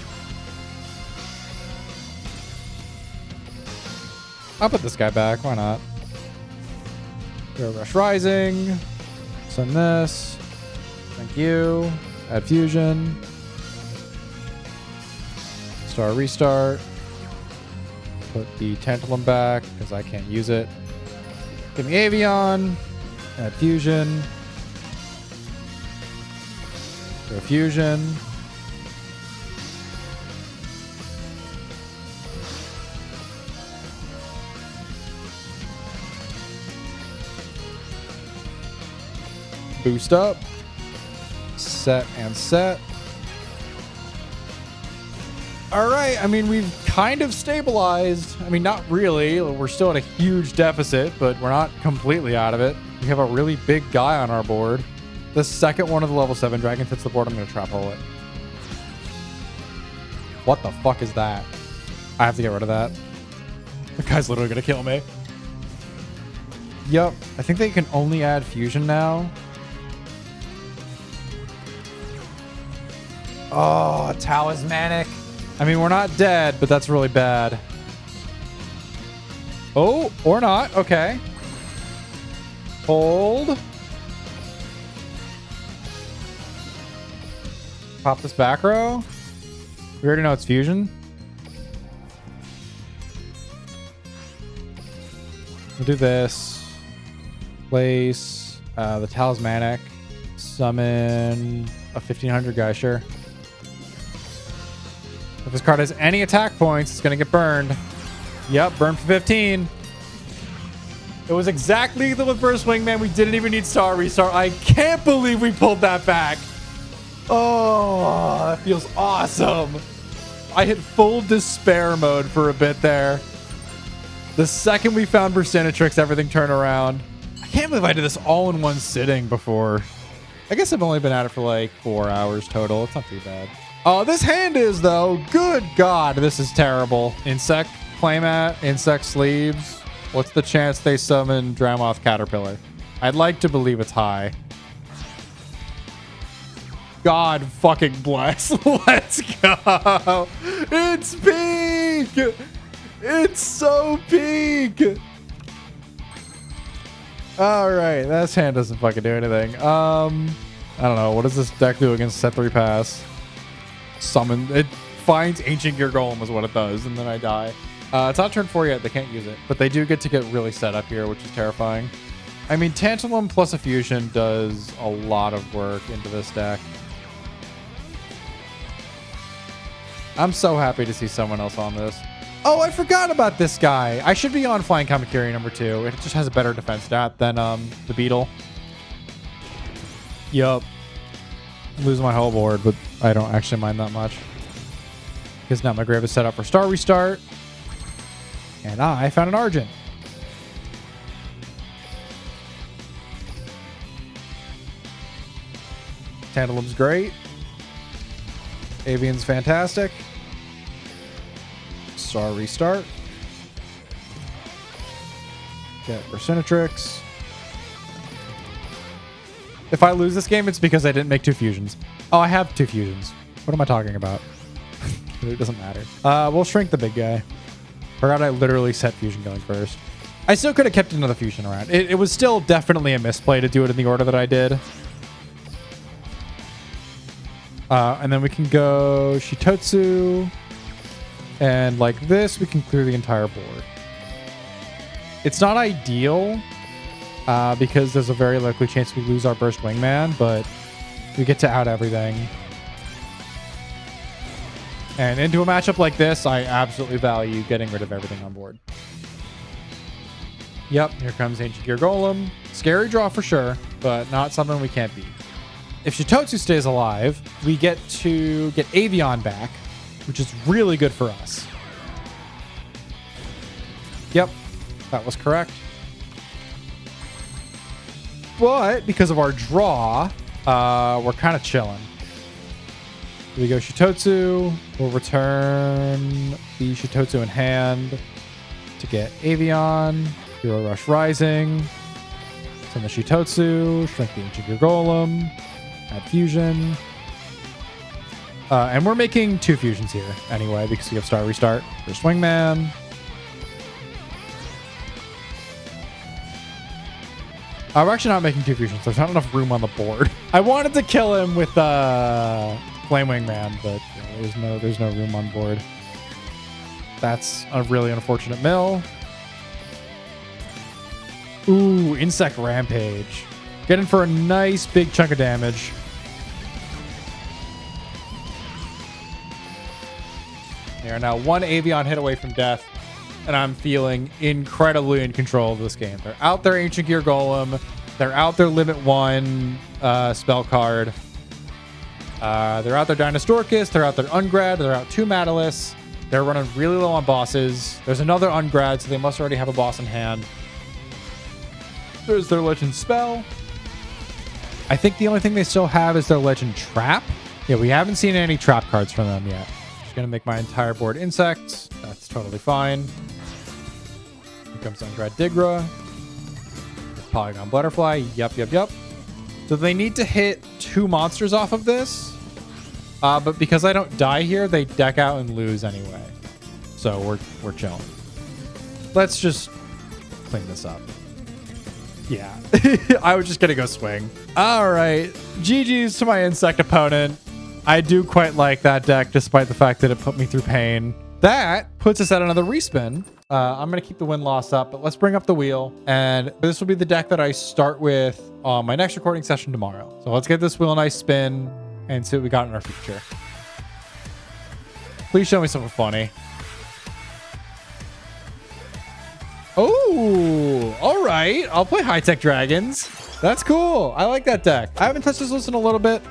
I'll put this guy back. Why not? Goha Rush Rising. Send this. Thank you. Add fusion. Star Restart. Put the Tantalum back because I can't use it. Give me Avion. Add fusion. Go fusion. Boost up. Set and set. All right. I mean, we've kind of stabilized. I mean, not really. We're still at a huge deficit, but we're not completely out of it. We have a really big guy on our board. The second one of the level 7 dragon hits the board, I'm going to trap hole it. What the fuck is that? I have to get rid of that. The guy's literally going to kill me. Yup. I think they can only add fusion now. Oh, talismanic. I mean, we're not dead, but that's really bad. Oh, or not. Okay. Hold. Pop this back row. We already know it's fusion. We'll do this. Place the talismanic. Summon a 1500 guy, sure. If this card has any attack points, it's going to get burned. Yep, burn for 15. It was exactly the first wingman. We didn't even need star restart. I can't believe we pulled that back. Oh, that feels awesome. I hit full despair mode for a bit there. The second we found Persinatrix, everything turned around. I can't believe I did this all in one sitting before. I guess I've only been at it for like 4 hours total. It's not too bad. Oh, this hand is though. Good God, this is terrible. Insect playmat, insect sleeves. What's the chance they summon Dramoth Caterpillar? I'd like to believe it's high. God fucking bless. Let's go. It's pink. It's so pink. All right, that hand doesn't fucking do anything. I don't know. What does this deck do against set 3 pass? Summon. It finds Ancient Gear Golem is what it does, and then I die. It's not turn 4 yet. They can't use it, but they do get to get really set up here, which is terrifying. I mean, Tantalum plus a fusion does a lot of work into this deck. I'm so happy to see someone else on this. Oh, I forgot about this guy. I should be on Flying Kamakiri number 2. It just has a better defense stat than the Beetle. Yup. Losing my whole board, but I don't actually mind that much. Because now my grave is set up for star restart. And I found an Argent. Tantalum's great. Avian's fantastic. Star restart. Get Persinatrix. If I lose this game, it's because I didn't make 2 fusions. Oh, I have 2 fusions. What am I talking about? It doesn't matter. We'll shrink the big guy. Forgot I literally set fusion going first. I still could have kept another fusion around. It was still definitely a misplay to do it in the order that I did. And then we can go Shitotsu. And like this, we can clear the entire board. It's not ideal because there's a very likely chance we lose our burst wingman, but we get to out everything. And into a matchup like this, I absolutely value getting rid of everything on board. Yep, here comes Ancient Gear Golem. Scary draw for sure, but not something we can't beat. If Shitotsu stays alive, we get to get Avian back, which is really good for us. Yep, that was correct. But because of our draw, we're kind of chilling. We go Shitotsu. We'll return the Shitotsu in hand to get Avian. Goha Rush Rising. Send the Shitotsu. Shrink the Ancient Gear Golem. Add fusion. And we're making 2 fusions here anyway because we have Star Restart for Swingman. We're actually not making 2 fusions. There's not enough room on the board. I wanted to kill him with Flame Wingman, but there's no room on board. That's a really unfortunate mill. Ooh, Insect Rampage. Getting for a nice big chunk of damage. They are now 1 Avian hit away from death, and I'm feeling incredibly in control of this game. They're out their Ancient Gear Golem. They're out their Limit 1 spell card. They're out their Dynastorcus. They're out their Ungrad. They're out 2 Matalis. They're running really low on bosses. There's another Ungrad, so they must already have a boss in hand. There's their Legend Spell. I think the only thing they still have is their Legend Trap. Yeah, we haven't seen any trap cards from them yet. Just gonna make my entire board insects. That's totally fine. Here comes Ungrad Digra. Polygon Butterfly. Yup. So they need to hit 2 monsters off of this. But because I don't die here, they deck out and lose anyway. So we're chilling. Let's just clean this up. Yeah, I was just gonna go swing. All right, GG's to my insect opponent. I do quite like that deck, despite the fact that it put me through pain. That puts us at another respin. I'm gonna keep the win-loss up, but let's bring up the wheel. And this will be the deck that I start with on my next recording session tomorrow. So let's get this wheel a nice spin and see what we got in our future. Please show me something funny. Oh, all right. I'll play high-tech dragons. That's cool. I like that deck. I haven't touched this list in a little bit.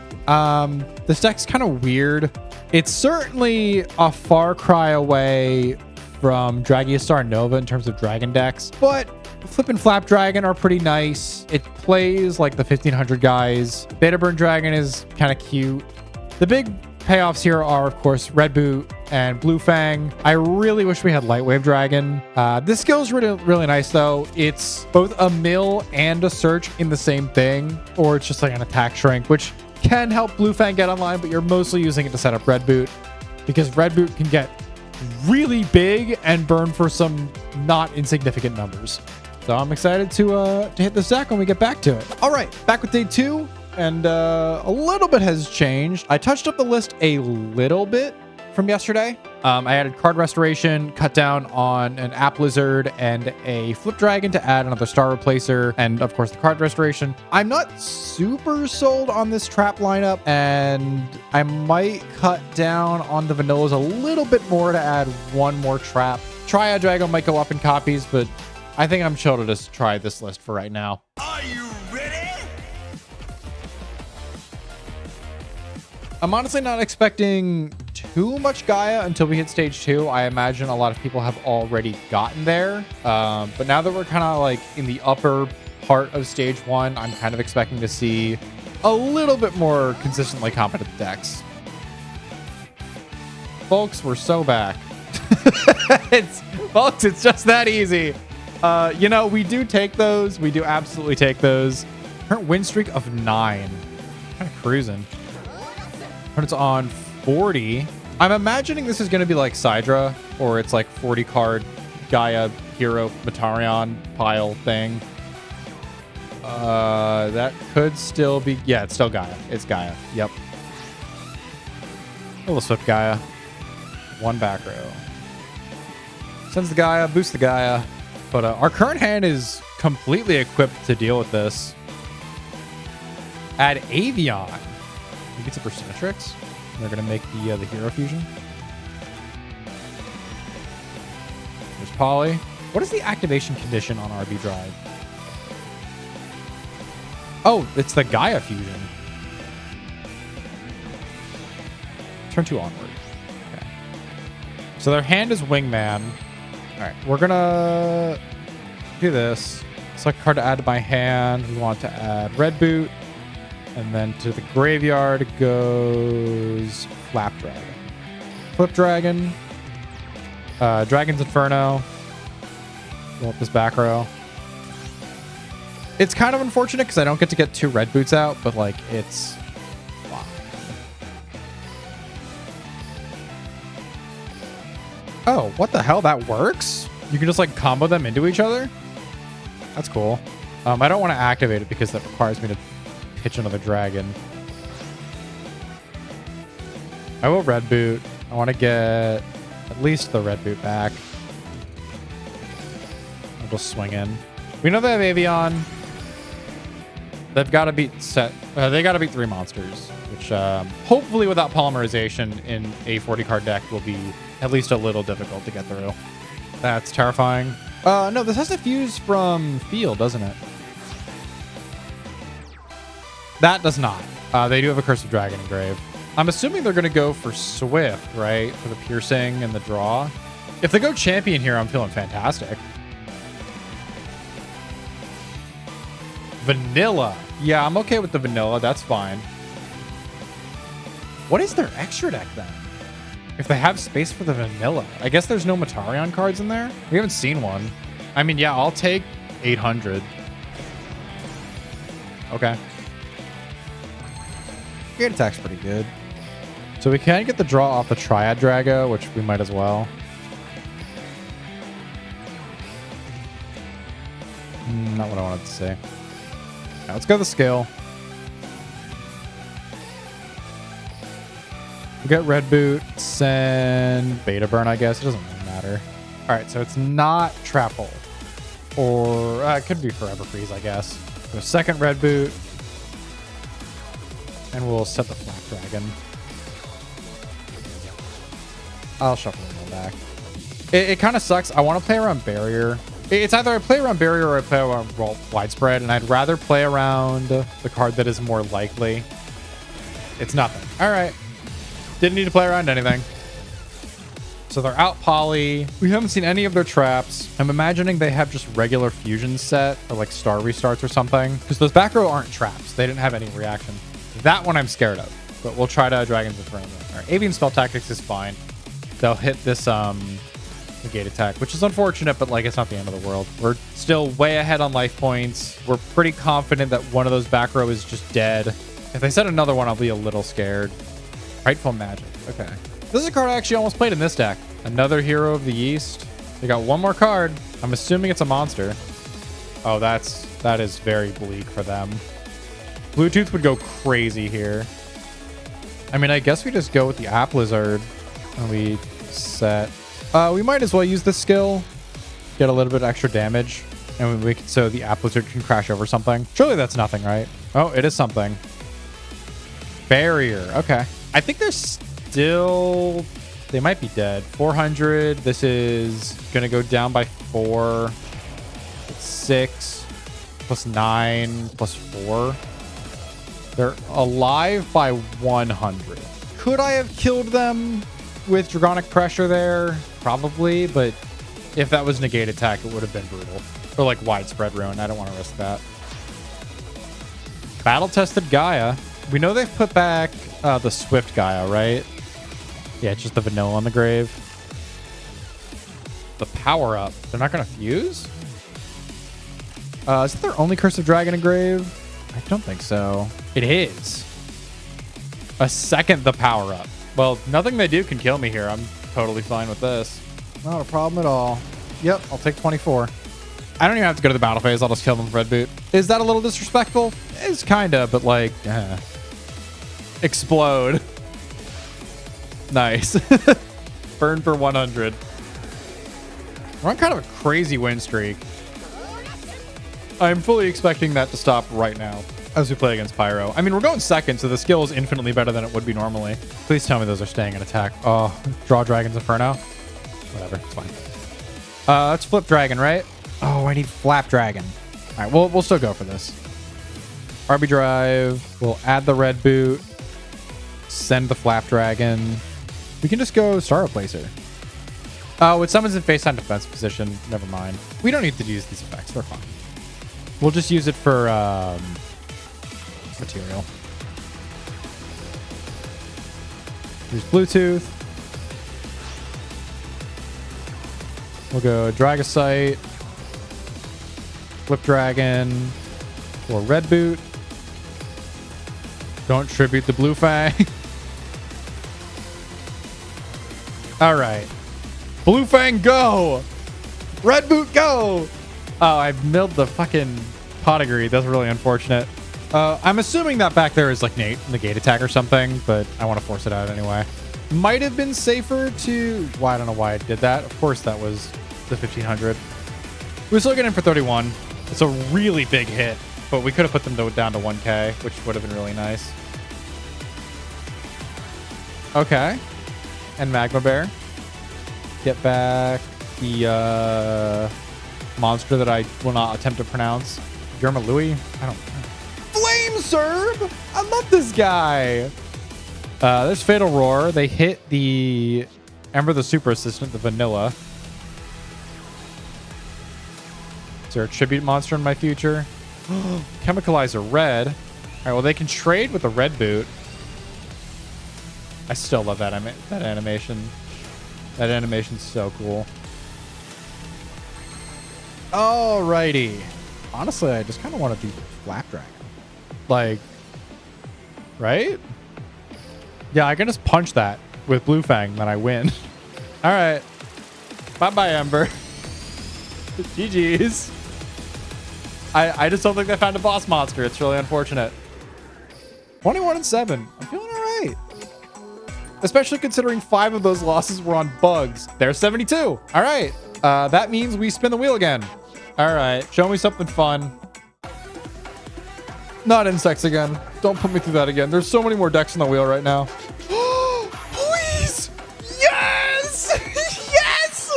This deck's kind of weird. It's certainly a far cry away from Dragiastar Nova in terms of dragon decks, but Flip and Flap Dragon are pretty nice. It plays like the 1500 guys. Beta Burn Dragon is kind of cute. The big payoffs here are, of course, Red Boot and Blue Fang. I really wish we had Lightwave Dragon. This skill is really, really nice, though. It's both a mill and a search in the same thing, or it's just like an attack shrink, which can help Blue Fang get online, but you're mostly using it to set up Red Boot because Red Boot can get really big and burn for some not insignificant numbers. So I'm excited to hit this deck when we get back to it. All right, back with day 2. And a little bit has changed. I touched up the list a little bit from yesterday. I added card restoration, cut down on an app lizard and a flip dragon to add another star replacer, and of course the card restoration. I'm not super sold on this trap lineup, and I might cut down on the vanillas a little bit more to add one more trap. Triad Drago might go up in copies, but I think I'm chill to just try this list for right now. Are you ready? I'm honestly not expecting too much Gaia until we hit stage 2. I imagine a lot of people have already gotten there. But now that we're kind of like in the upper part of stage 1, I'm kind of expecting to see a little bit more consistently competent decks. Folks, we're so back. Folks, it's just that easy. You know, we do take those. We do absolutely take those. Current win streak of 9. Kind of cruising. But it's on 40. I'm imagining this is going to be like Sidra, or it's like 40 card Gaia hero Matarion pile thing. That could still be, yeah, it's still Gaia. It's Gaia. Yep. We'll swip Gaia. One back row. Sends the Gaia, boosts the Gaia. But our current hand is completely equipped to deal with this. Add Avion. We get Super Symmetrix. They're going to make the hero fusion. There's Poly. What is the activation condition on RB Drive? Oh, it's the Gaia fusion. Turn 2 onward. Okay. So their hand is Wingman. All right, we're going to do this. Select card to add to my hand. We want to add Red Boot. And then to the graveyard goes Flap Dragon. Flip Dragon. Dragon's Inferno. Roll up this back row. It's kind of unfortunate because I don't get to get 2 Red Boots out, but like it's fine. Oh, what the hell? That works? You can just like combo them into each other? That's cool. I don't want to activate it because that requires me to pitch another dragon. I will Red Boot. I want to get at least the Red Boot back. I'll just swing in. We know they have Avion. They've got to beat set. They got to beat 3 monsters, which hopefully without polymerization in a 40 card deck will be at least a little difficult to get through. That's terrifying. No, this has to fuse from field, doesn't it? That does not. They do have a Curse of Dragon engraved. I'm assuming they're going to go for Swift, right? For the piercing and the draw. If they go champion here, I'm feeling fantastic. Vanilla. Yeah, I'm okay with the vanilla. That's fine. What is their extra deck then? If they have space for the vanilla. I guess there's no Matarion cards in there? We haven't seen one. I mean, yeah, I'll take 800. Okay. Great attack's pretty good. So we can get the draw off the Triad Drago, which we might as well. Not what I wanted to say. Now let's go to the skill. We got Red Boot, send Beta Burn, I guess. It doesn't really matter. All right, so it's not Trap Hole. Or it could be Forever Freeze, I guess. So second Red Boot. And we'll set the Flap Dragon. I'll shuffle it back. It kind of sucks. I want to play around Barrier It's either I play around barrier or I play around widespread, and I'd rather play around the card that is more likely. It's nothing. All right. Didn't need to play around anything. So they're out poly. We haven't seen any of their traps. I'm imagining they have just regular fusion set or like star restarts or something, because those back row aren't traps. They didn't have any reaction. That one I'm scared of, but we'll try to Dragon's Inferno. All right, Avian Spell Tactics is fine. They'll hit this negate attack, which is unfortunate, but like it's not the end of the world. We're still way ahead on life points. We're pretty confident that one of those back row is just dead. If they set another one, I'll be a little scared. Frightful Magic. Okay. This is a card I actually almost played in this deck. Another Hero of the East. They got one more card. I'm assuming it's a monster. Oh, that is very bleak for them. Bluetooth would go crazy here. I mean, I guess we just go with the App Lizard and we set. We might as well use this skill, get a little bit extra damage, and we can, so the App Lizard can crash over something. Surely that's nothing, right? Oh, it is something. Barrier. Okay. I think they're still. They might be dead. 400. This is going to go down by 4. It's 6 plus 9 plus 4. They're alive by 100. Could I have killed them with Dragonic Pressure there? Probably, but if that was negate attack, it would have been brutal. Or like widespread ruin. I don't want to risk that. Battle-tested Gaia. We know they've put back the Swift Gaia, right? Yeah, it's just the vanilla on the grave. The power-up. They're not going to fuse? Is it their only Curse of Dragon in grave? I don't think so. It is. A second the power-up. Well, nothing they do can kill me here. I'm totally fine with this. Not a problem at all. Yep, I'll take 24. I don't even have to go to the battle phase. I'll just kill them with Red Boot. Is that a little disrespectful? It's kind of, but like... Explode. Nice. Burn for 100. We're on kind of a crazy win streak. I'm fully expecting that to stop right now as we play against Pyro. I mean, we're going second, so the skill is infinitely better than it would be normally. Please tell me those are staying in attack. Oh, draw Dragon's Inferno. Whatever, it's fine. Let's flip Dragon, right? Oh, I need Flap Dragon. All right, we'll still go for this. RB Drive. We'll add the Red Boot. Send the Flap Dragon. We can just go Star Replacer. Oh, it summons in face-time defense position. Never mind. We don't need to use these effects. They're fine. We'll just use it for material. Here's Bluetooth. We'll go Dragosite. Flip Dragon. Or Red Boot. Don't tribute the Blue Fang. All right. Blue Fang, go! Red Boot, go! Oh, I milled the fucking Pottery. That's really unfortunate. I'm assuming that back there is like negate attack or something, but I want to force it out anyway. Might have been safer to... Well, I don't know why I did that. Of course, that was the 1500. We're still getting for 31. It's a really big hit, but we could have put them down to 1K, which would have been really nice. Okay. And Magma Bear. Get back the monster that I will not attempt to pronounce. Yerma Louie? I don't know. Flame Serb! I love this guy. There's Fatal Roar. They hit the Ember the Super Assistant, the vanilla. Is there a tribute monster in my future? Chemicalizer red. All right, well, they can trade with the Red Boot. I still love that animation. That animation's so cool. Alrighty. Honestly, I just kind of want to do Flap Dragon. Like, right? Yeah, I can just punch that with Blue Fang, then I win. All right. Bye-bye, Ember. GG's. I just don't think they found a boss monster. It's really unfortunate. 21-7. I'm feeling all right. Especially considering 5 of those losses were on bugs. There's 72. All right. That means we spin the wheel again. All right. Show me something fun. Not insects again. Don't put me through that again. There's so many more decks on the wheel right now. Please. Yes. Yes.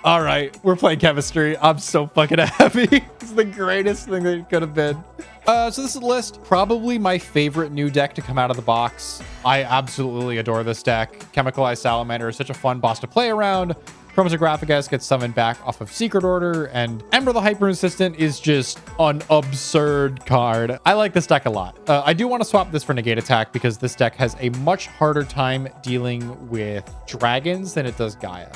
All right, we're playing chemistry. I'm so fucking happy. It's the greatest thing that it could have been. So this is the list. Probably my favorite new deck to come out of the box. I absolutely adore this deck. Chemicalized Salamander is such a fun boss to play around. Chromatographic gets summoned back off of Secret Order, and Ember the Hyper Resistant is just an absurd card. I like this deck a lot. I do want to swap this for Negate Attack because this deck has a much harder time dealing with dragons than it does Gaia.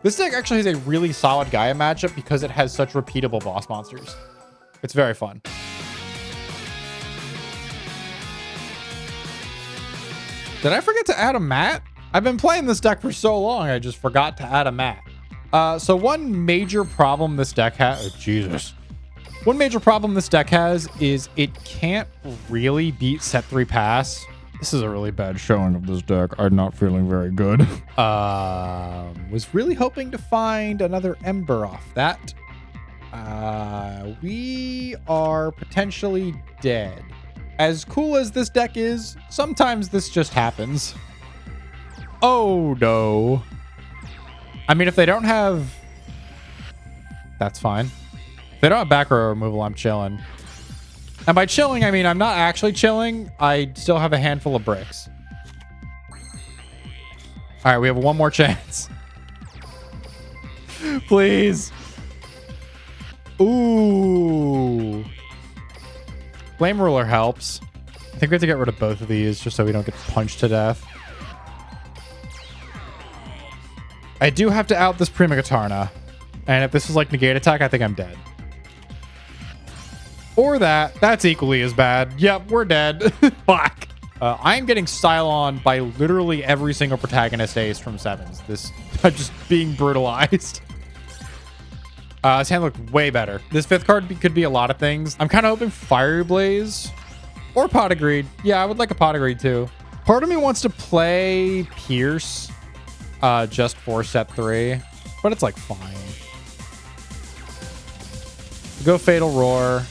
This deck actually has a really solid Gaia matchup because it has such repeatable boss monsters. It's very fun. Did I forget to add a mat? I've been playing this deck for so long, I just forgot to add a mat. So one major problem this deck has... Oh, Jesus. One major problem this deck has is it can't really beat set 3 pass. This is a really bad showing of this deck. I'm not feeling very good. Was really hoping to find another Ember off that. We are potentially dead. As cool as this deck is, sometimes this just happens. Oh, no. I mean, if they don't have... That's fine. If they don't have back row removal, I'm chilling. And by chilling, I mean I'm not actually chilling. I still have a handful of bricks. All right, we have one more chance. Please. Ooh. Flame Ruler helps. I think we have to get rid of both of these just so we don't get punched to death. I do have to out this Prima Katarna. And if this is like Negate Attack, I think I'm dead. Or that's equally as bad. Yep, we're dead. Fuck. I am getting Cylon by literally every single protagonist ace from sevens. This just being brutalized. His hand looked way better. This fifth card could be a lot of things. I'm kind of hoping Fiery Blaze or Pot of Greed. Yeah, I would like a Pot of Greed too. Part of me wants to play Pierce just for set 3, but it's like fine. Go Fatal Roar.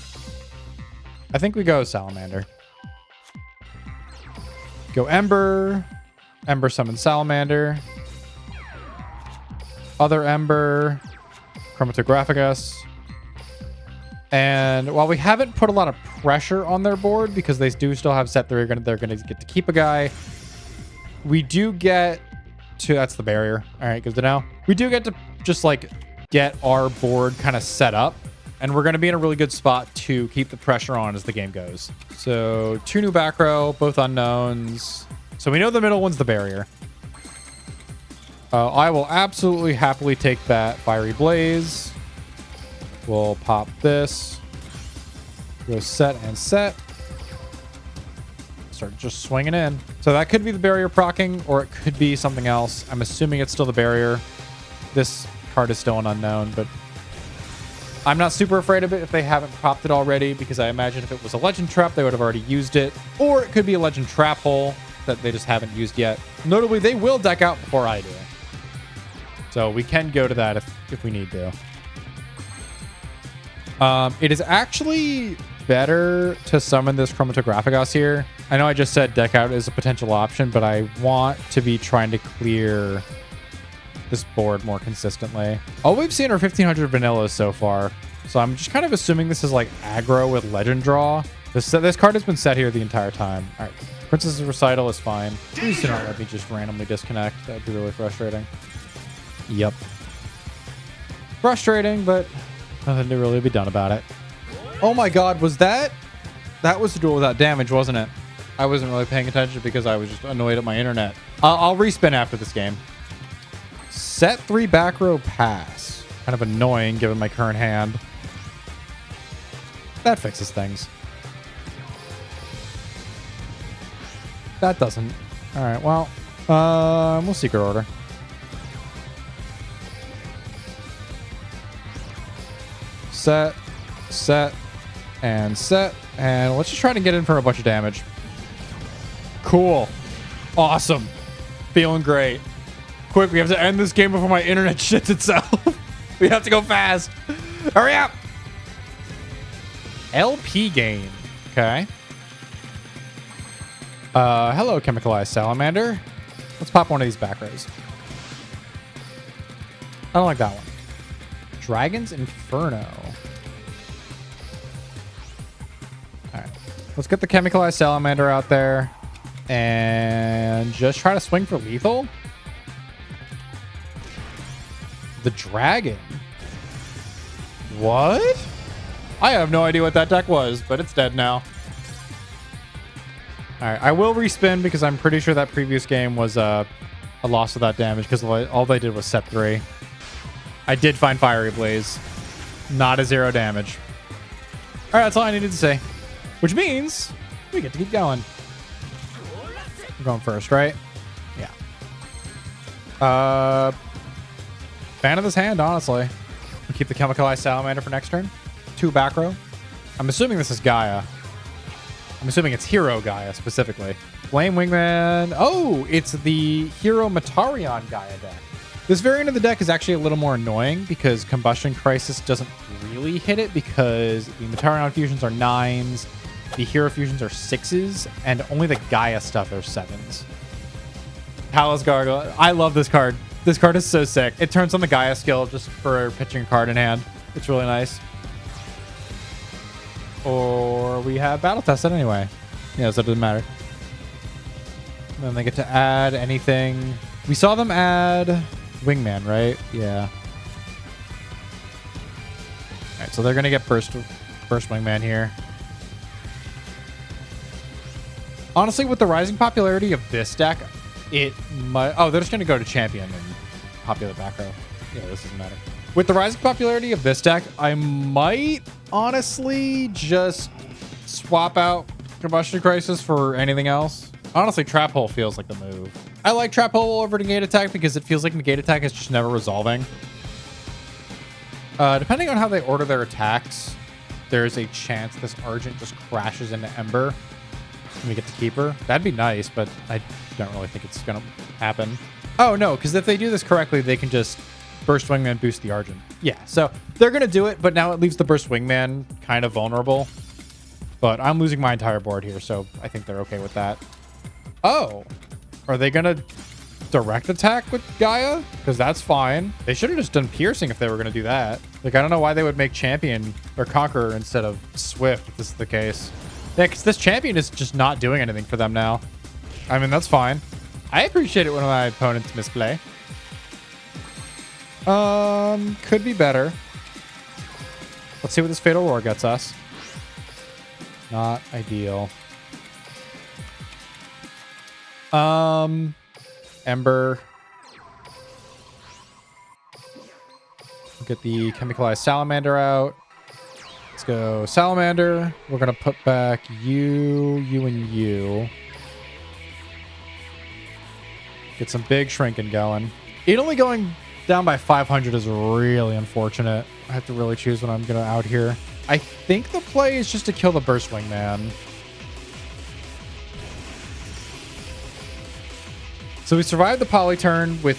I think we go Salamander. Go Ember. Ember summon Salamander. Other Ember. Chromatographic. And while we haven't put a lot of pressure on their board because they do still have set 3, they're gonna get to keep a guy. We do get to... That's the barrier. All right, good to know. We do get to just like get our board kind of set up. And we're going to be in a really good spot to keep the pressure on as the game goes. So 2 new back row, both unknowns. So we know the middle one's the barrier. I will absolutely happily take that Fiery Blaze. We'll pop this. Go set and set. Start just swinging in. So that could be the barrier proccing, or it could be something else. I'm assuming it's still the barrier. This card is still an unknown, but... I'm not super afraid of it if they haven't propped it already, because I imagine if it was a Legend Trap, they would have already used it. Or it could be a Legend Trap hole that they just haven't used yet. Notably, they will deck out before I do. So we can go to that if we need to. It is actually better to summon this Chromatographic here. I know I just said deck out is a potential option, but I want to be trying to clear this board more consistently. All we've seen are 1500 vanillas so far, so I'm just kind of assuming this is like aggro with Legend Draw. This card has been set here the entire time. All right, Princess's Recital is fine. Please do not let me just randomly disconnect. That would be really frustrating. Yep. Frustrating, but nothing to really be done about it. Oh my god, was that was the duel without damage, wasn't it? I wasn't really paying attention because I was just annoyed at my internet. I'll respin after this game. Set 3 back row pass. Kind of annoying given my current hand. That fixes things. That doesn't. All right, well, we'll Secret Order. Set, and set. And let's just try to get in for a bunch of damage. Cool. Awesome. Feeling great. Quick, we have to end this game before my internet shits itself. We have to go fast. Hurry up. LP game. Okay. Hello, Chemicalized Salamander. Let's pop one of these back rows. I don't like that one. Dragon's Inferno. All right. Let's get the Chemicalized Salamander out there and just try to swing for lethal. The Dragon. What? I have no idea what that deck was, but it's dead now. All right, I will respin because I'm pretty sure that previous game was a loss of that damage because all they did was set 3. I did find Fiery Blaze. Not a 0 damage. All right, that's all I needed to say. Which means we get to keep going. I'm going first, right? Yeah. Fan of this hand, honestly. We'll keep the Chemicalized Salamander for next turn. 2 back row. I'm assuming this is Gaia. I'm assuming it's Hero Gaia specifically. Flame Wingman. Oh, it's the Hero Matarion Gaia deck. This variant of the deck is actually a little more annoying because Combustion Crisis doesn't really hit it because the Matarion fusions are 9s, the Hero fusions are 6s, and only the Gaia stuff are 7s. Palace Gargoyle. I love this card. This card is so sick. It turns on the Gaia skill just for pitching a card in hand. It's really nice. Or we have battle tested anyway. Yeah, so it doesn't matter. And then they get to add anything. We saw them add Wingman, right? Yeah. All right, so they're gonna get burst Wingman here. Honestly, with the rising popularity of this deck, it might. Oh, they're just gonna go to champion and popular back row. Yeah, this doesn't matter. With the rising popularity of this deck, I might honestly just swap out Combustion Crisis for anything else. Honestly, Trap Hole feels like the move. I like Trap Hole over Negate Attack because it feels like Negate Attack is just never resolving. Depending on how they order their attacks, there's a chance this Argent just crashes into Ember and we get to keep her. That'd be nice, but I don't really think it's going to happen. Oh, no, because if they do this correctly, they can just Burst Wingman boost the Argent. Yeah, so they're going to do it, but now it leaves the Burst Wingman kind of vulnerable. But I'm losing my entire board here, so I think they're okay with that. Oh, are they going to direct attack with Gaia? Because that's fine. They should have just done Piercing if they were going to do that. Like, I don't know why they would make Champion or Conqueror instead of Swift if this is the case. Yeah, because this Champion is just not doing anything for them now. I mean, that's fine. I appreciate it when my opponents misplay. Could be better. Let's see what this Fatal Roar gets us. Not ideal. Ember. Get the Chemicalized Salamander out. Let's go Salamander. We're gonna put back you, and you. Get some big shrinking going. It only going down by 500 is really unfortunate. I have to really choose what I'm gonna out here. I think the play is just to kill the Burst Wingman. So we survived the poly turn with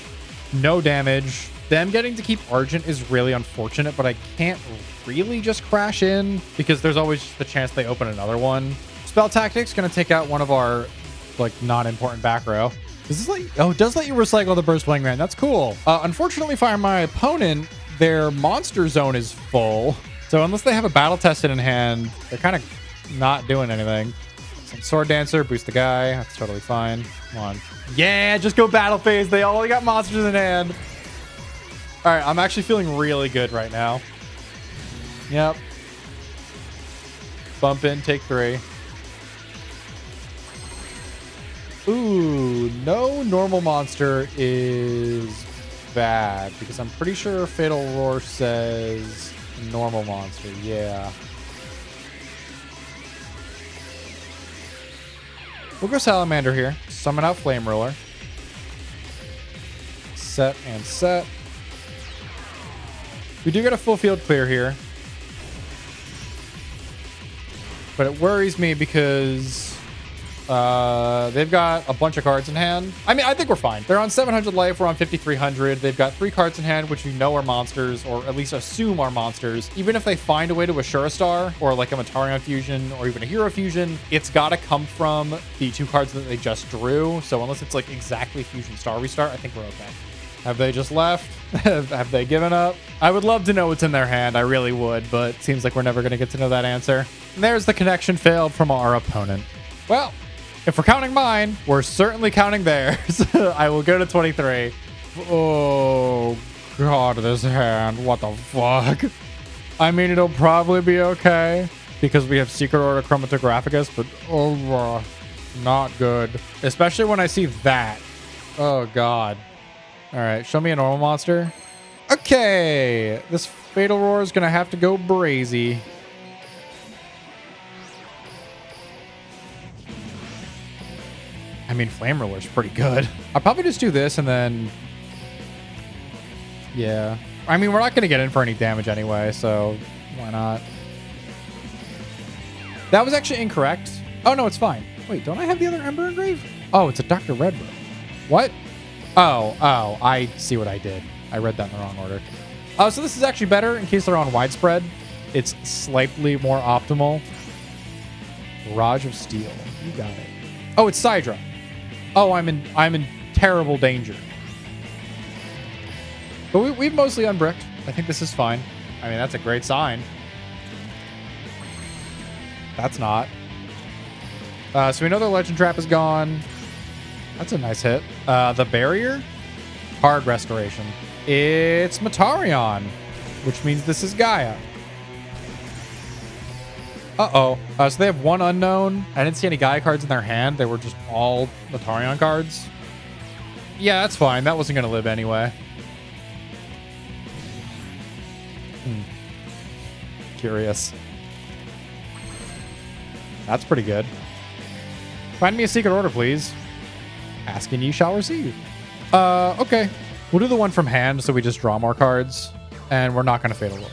no damage. Them getting to keep Argent is really unfortunate, but I can't really just crash in because there's always the chance they open another one. Spell Tactics gonna take out one of our like non-important back row. Is this like, oh, it does let you recycle the Burst Wingman. That's cool. Unfortunately for my opponent, their monster zone is full. So unless they have a battle tested in hand, they're kind of not doing anything. Some Sword Dancer, boost the guy. That's totally fine. Come on. Yeah, just go battle phase. They only got monsters in hand. All right, I'm actually feeling really good right now. Yep. Bump in, take 3. Ooh, no normal monster is bad because I'm pretty sure Fatal Roar says normal monster. Yeah. We'll go Salamander here. Summon out Flame Roller. Set and set. We do get a full field clear here. But it worries me because they've got a bunch of cards in hand. I mean, I think we're fine. They're on 700 life. We're on 5,300. They've got 3 cards in hand, which we know are monsters, or at least assume are monsters. Even if they find a way to assure a star, or like a Matarion fusion, or even a Hero fusion, it's got to come from the 2 cards that they just drew. So unless it's like exactly Fusion Star Restart, I think we're okay. Have they just left? Have they given up? I would love to know what's in their hand. I really would, but it seems like we're never going to get to know that answer. And there's the connection failed from our opponent. Well, if we're counting mine, we're certainly counting theirs. I will go to 23. Oh, God, this hand. What the fuck? I mean, it'll probably be okay because we have Secret Order Chromatographicus, but oh, not good. Especially when I see that. Oh, God. All right, show me a normal monster. Okay, this Fatal Roar is going to have to go brazy. I mean, Flame Roller's pretty good. I'll probably just do this and then... Yeah. I mean, we're not going to get in for any damage anyway, so why not? That was actually incorrect. Oh, no, it's fine. Wait, don't I have the other Ember Engrave? Oh, it's a Dr. Redbird. What? Oh, I see what I did. I read that in the wrong order. Oh, so this is actually better in case they're on widespread. It's slightly more optimal. Barrage of Steel. You got it. Oh, it's Sidra. Oh, I'm in terrible danger. But we've mostly unbricked. I think this is fine. I mean, that's a great sign. That's not. So we know their Legend Trap is gone. That's a nice hit. The Barrier. Hard Restoration. It's Matarion, which means this is Gaia. Uh-oh. So they have one unknown. I didn't see any Gaia cards in their hand. They were just all Matarion cards. Yeah, that's fine. That wasn't going to live anyway. Curious. That's pretty good. Find me a Secret Order, please. Ask and ye shall receive. Okay. We'll do the one from hand so we just draw more cards. And we're not going to Fatal Roar.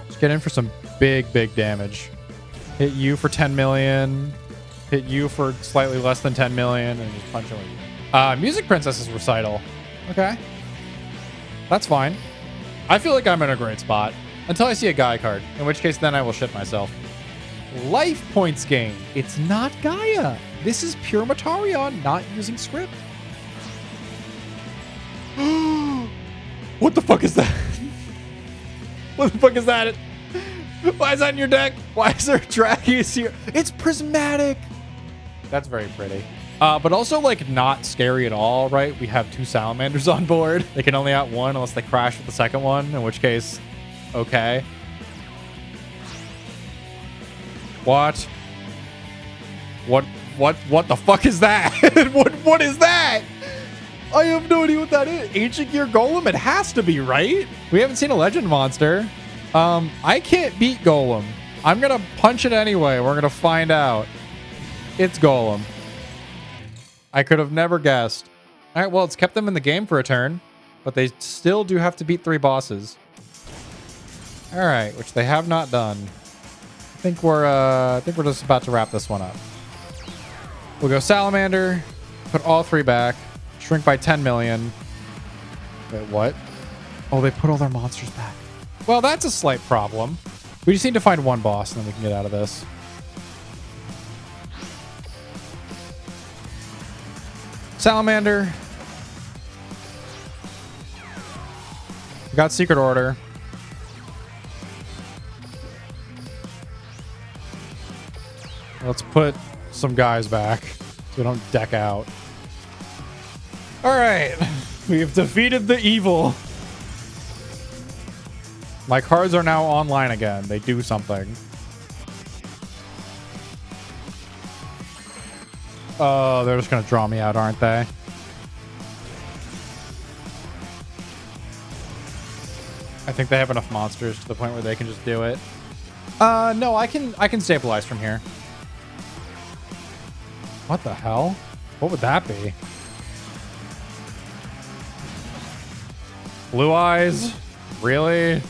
Just get in for some big, big damage. Hit you for 10 million. Hit you for slightly less than 10 million. And just punch away. Music Princess's Recital. Okay. That's fine. I feel like I'm in a great spot. Until I see a Gaia card. In which case, then I will shit myself. Life points gained. It's not Gaia. This is pure Matarion, not using script. What the fuck is that? What the fuck is that? Why is that in your deck? Why is there a Dragius here? It's prismatic. That's very pretty. But also, like, not scary at all, right? We have two Salamanders on board. They can only out one unless they crash with the second one, in which case, okay. What the fuck is that? What is that? I have no idea what that is. Ancient Gear Golem? It has to be, right? We haven't seen a legend monster. I can't beat Golem. I'm gonna punch it anyway. We're gonna find out. It's Golem. I could have never guessed. All right, well, it's kept them in the game for a turn, but they still do have to beat 3 bosses. All right, which they have not done. I think we're just about to wrap this one up. We'll go Salamander, put all 3 back, shrink by 10 million. Wait, what? Oh, they put all their monsters back. Well, that's a slight problem. We just need to find 1 boss, and then we can get out of this. Salamander. We got Secret Order. Let's put some guys back so we don't deck out. All right. We have defeated the evil. My cards are now online again. They do something. Oh, they're just going to draw me out, aren't they? I think they have enough monsters to the point where they can just do it. No, I can stabilize from here. What the hell? What would that be? Blue eyes? Really?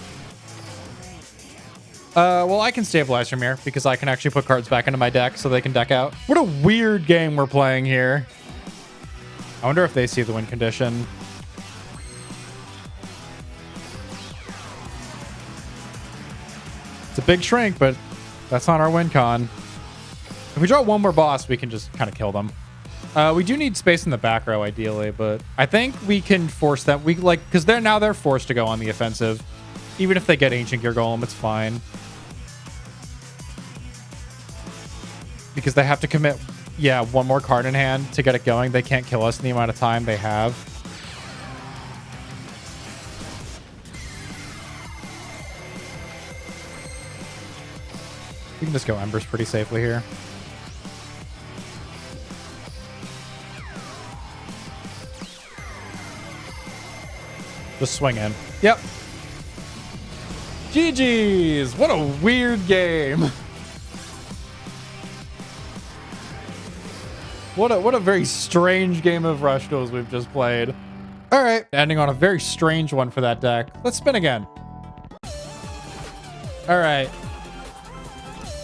Well, I can stabilize from here because I can actually put cards back into my deck so they can deck out. What a weird game we're playing here. I wonder if they see the win condition. It's a big shrink, but that's not our win con. If we draw 1 more boss, we can just kind of kill them. We do need space in the back row, ideally, but I think we can force them. We like because they're forced to go on the offensive. Even if they get Ancient Gear Golem, it's fine. Because they have to commit, yeah, one more card in hand to get it going. They can't kill us in the amount of time they have. We can just go Embers pretty safely here. Just swing in. Yep. GG's. What a weird game. What a very strange game of Rush Duels we've just played. All right, ending on a very strange one for that deck. Let's spin again. All right.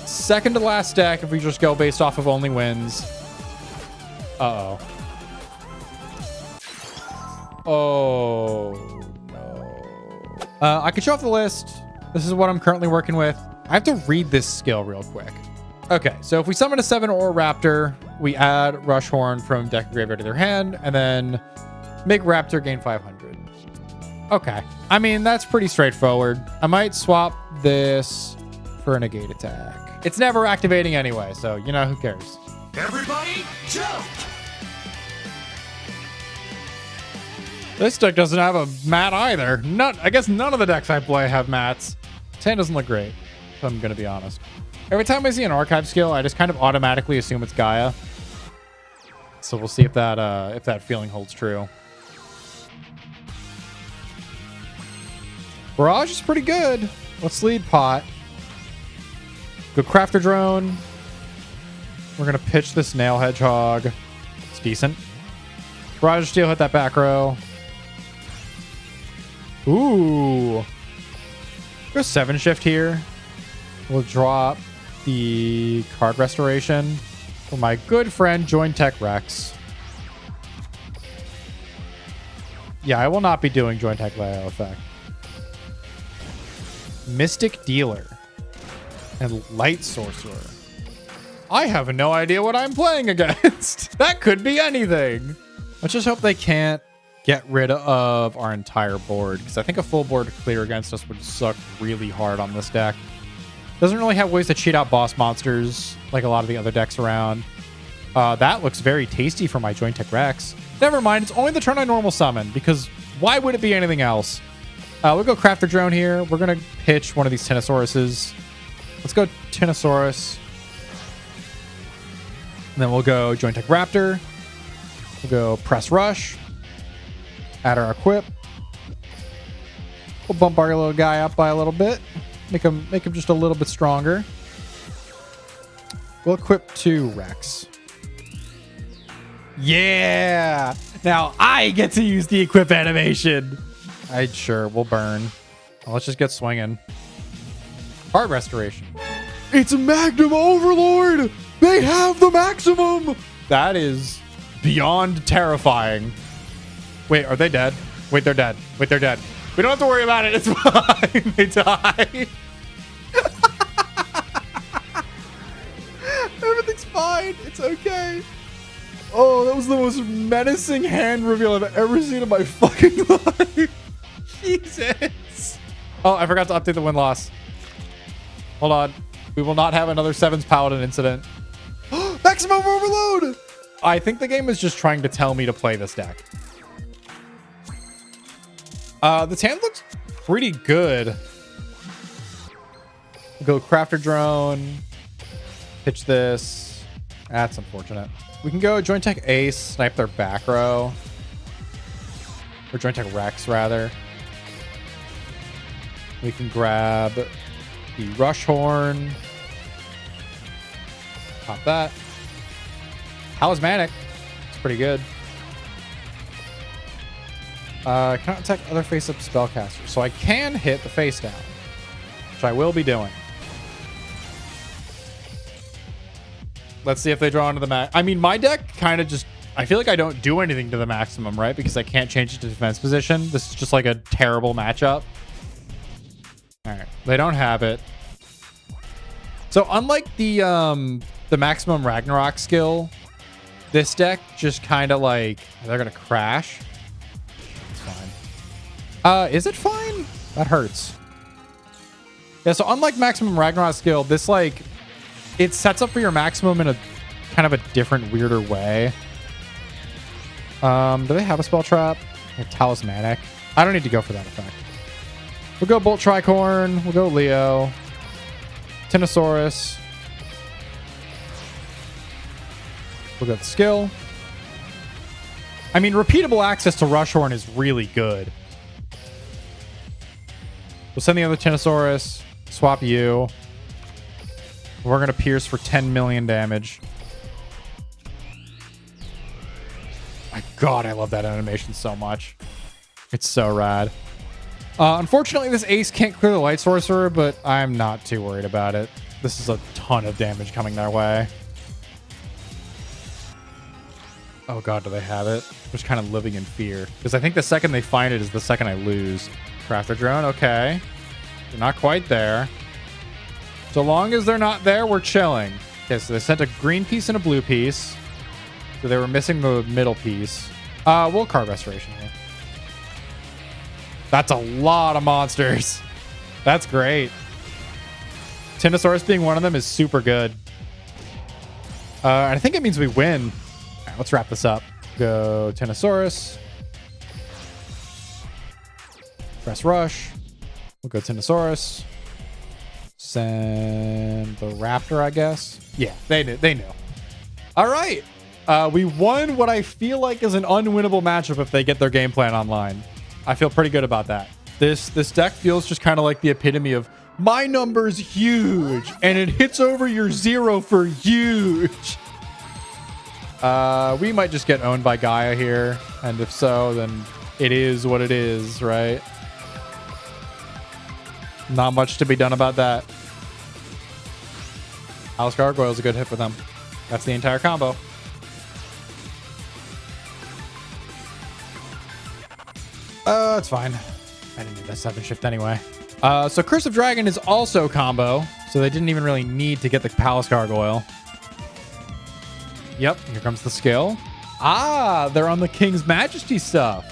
Second to last deck if we just go based off of only wins. Uh-oh. Oh, no. I can show off the list. This is what I'm currently working with. I have to read this skill real quick. Okay, so if we summon a 7 or Raptor, we add Rush Horn from deck or graveyard to their hand, and then make Raptor gain 500. Okay. I mean, that's pretty straightforward. I might swap this for a negate attack. It's never activating anyway, so, you know, who cares? Everybody, jump! This deck doesn't have a mat either. I guess none of the decks I play have mats. This hand doesn't look great, if I'm going to be honest. Every time I see an archive skill, I just kind of automatically assume it's Gaia. So we'll see if that feeling holds true. Barrage is pretty good. Let's lead pot. Good Crafter Drone. We're going to pitch this Nail Hedgehog. It's decent. Barrage Steel hit that back row. Ooh. Go 7 shift here. We'll drop the card restoration for my good friend Join Tech Rex. Yeah, I will not be doing Join Tech Gaia effect. Mystic Dealer and Light Sorcerer. I have no idea what I'm playing against. That could be anything. Let's just hope they can't get rid of our entire board, because I think a full board clear against us would suck really hard on this deck. Doesn't really have ways to cheat out boss monsters like a lot of the other decks around. That looks very tasty for my Joint Tech Rex. Never mind, it's only the turn I normal summon, because why would it be anything else? We'll go Crafter Drone here. We're going to pitch one of these Tinnosauruses. Let's go Tinnosaurus. And then we'll go Joint Tech Raptor. We'll go Press Rush. Add our equip. We'll bump our little guy up by a little bit. Make him just a little bit stronger. We'll equip 2 Rex. Yeah! Now I get to use the equip animation. Sure, we'll burn. Well, let's just get swinging. Card restoration. It's a Magnum Overlord! They have the maximum! That is beyond terrifying. Wait, are they dead? Wait, they're dead. Wait, they're dead. We don't have to worry about it. It's fine. They die. Everything's fine. It's okay. Oh, that was the most menacing hand reveal I've ever seen in my fucking life. Jesus. Oh, I forgot to update the win-loss. Hold on. We will not have another 7's Paladin incident. Maximum Overload! I think the game is just trying to tell me to play this deck. This hand looks pretty good. We'll go Crafter Drone. Pitch this. That's unfortunate. We can go Joint Tech Ace, snipe their back row. Or Joint Tech Rex, rather. We can grab the Rush Horn. Pop that. Talismanic. It's pretty good. Cannot attack other face-up spellcasters. So I can hit the face down, which I will be doing. Let's see if they draw into the max. I mean, my deck kind of just... I feel like I don't do anything to the maximum, right? Because I can't change it to defense position. This is just like a terrible matchup. All right. They don't have it. So unlike the maximum Ragnarok skill, This deck just kind of like, they're going to crash. It's fine. Is it fine? That hurts. Yeah, so unlike Maximum Ragnarok skill, this like, it sets up for your maximum in a kind of a different, weirder way. Do they have a spell trap? They're talismanic. I don't need to go for that effect. We'll go Bolt Tricorn. We'll go Leo. Tinosaurus. We'll go the skill. I mean, repeatable access to Rushhorn is really good. We'll send the other Tinosaurus. Swap you. We're going to pierce for 10 million damage. My God, I love that animation so much. It's so rad. Unfortunately, this ace can't clear the Light Sorcerer, but I'm not too worried about it. This is a ton of damage coming their way. Oh God, do they have it? I'm just kind of living in fear. Because I think the second they find it is the second I lose. Crafter Drone, okay. They're not quite there. So long as they're not there, we're chilling. Okay, so they sent a green piece and a blue piece. So they were missing the middle piece. We'll card Restoration here. That's a lot of monsters. That's great. Tinosaurus being one of them is super good. I think it means we win. All right, let's wrap this up. Go Tinosaurus. Press Rush. We'll go Tinosaurus. Send the Raptor, I guess. Yeah, they knew. They knew. All right. We won what I feel like is an unwinnable matchup if they get their game plan online. I feel pretty good about that. This deck feels just kind of like the epitome of my number's huge and it hits over your 0 for huge. We might just get owned by Gaia here. And if so, then it is what it is, right? Not much to be done about that. Alice Gargoyle is a good hit for them. That's the entire combo. It's fine. I didn't need that 7 shift anyway. So Curse of Dragon is also combo, so they didn't even really need to get the Palace Gargoyle. Yep, here comes the skill. Ah, they're on the King's Majesty stuff.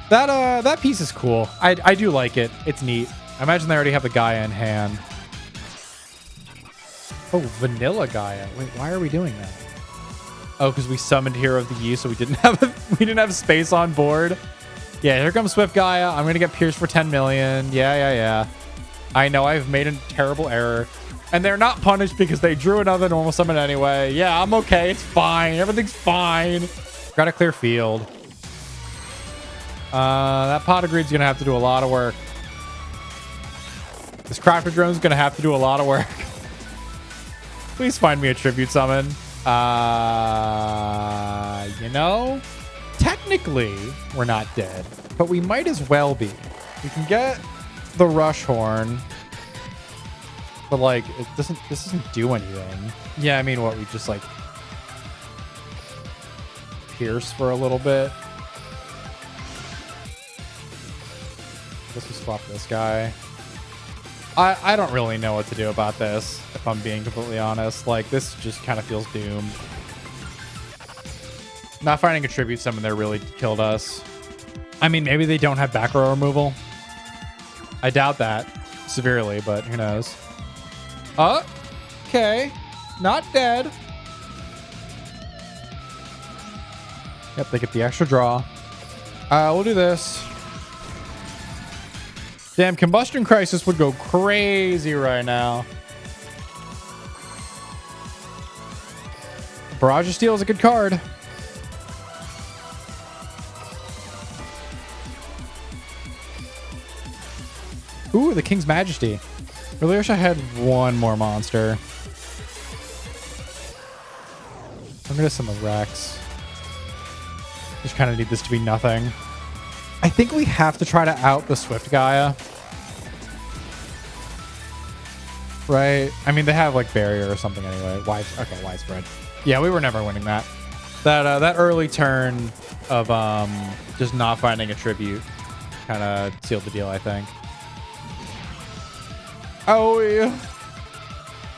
That piece is cool. I do like it. It's neat. I imagine they already have the Gaia in hand. Oh, vanilla Gaia. Wait, why are we doing that? Oh, because we summoned Hero of the Year, so we didn't have space on board. Yeah, here comes Swift Gaia. I'm gonna get pierced for 10 million. Yeah. I know I've made a terrible error. And they're not punished because they drew another normal summon anyway. Yeah, I'm okay. It's fine. Everything's fine. Got a clear field. That pot of greed's gonna have to do a lot of work. This crafter drone's gonna have to do a lot of work. Please find me a tribute summon. You know, technically we're not dead, but we might as well be. We can get the Rush Horn, but like this doesn't do anything. Yeah, I mean, what, we just like pierce for a little bit. I guess we swap this guy. I don't really know what to do about this, if I'm being completely honest. Like, this just kind of feels doomed. Not finding a tribute summon there really killed us. I mean, maybe they don't have back row removal. I doubt that severely, but who knows. Okay. Not dead. Yep, they get the extra draw. We'll do this. Damn, Combustion Crisis would go crazy right now. Barrage of Steel is a good card. Ooh, the King's Majesty. Really wish I had one more monster. I'm gonna send the Rex. Just kind of need this to be nothing. I think we have to try to out the Swift Gaia. Right? I mean, they have like Barrier or something anyway. Widespread. Yeah, we were never winning that. That early turn of just not finding a tribute kind of sealed the deal, I think. Oh, yeah.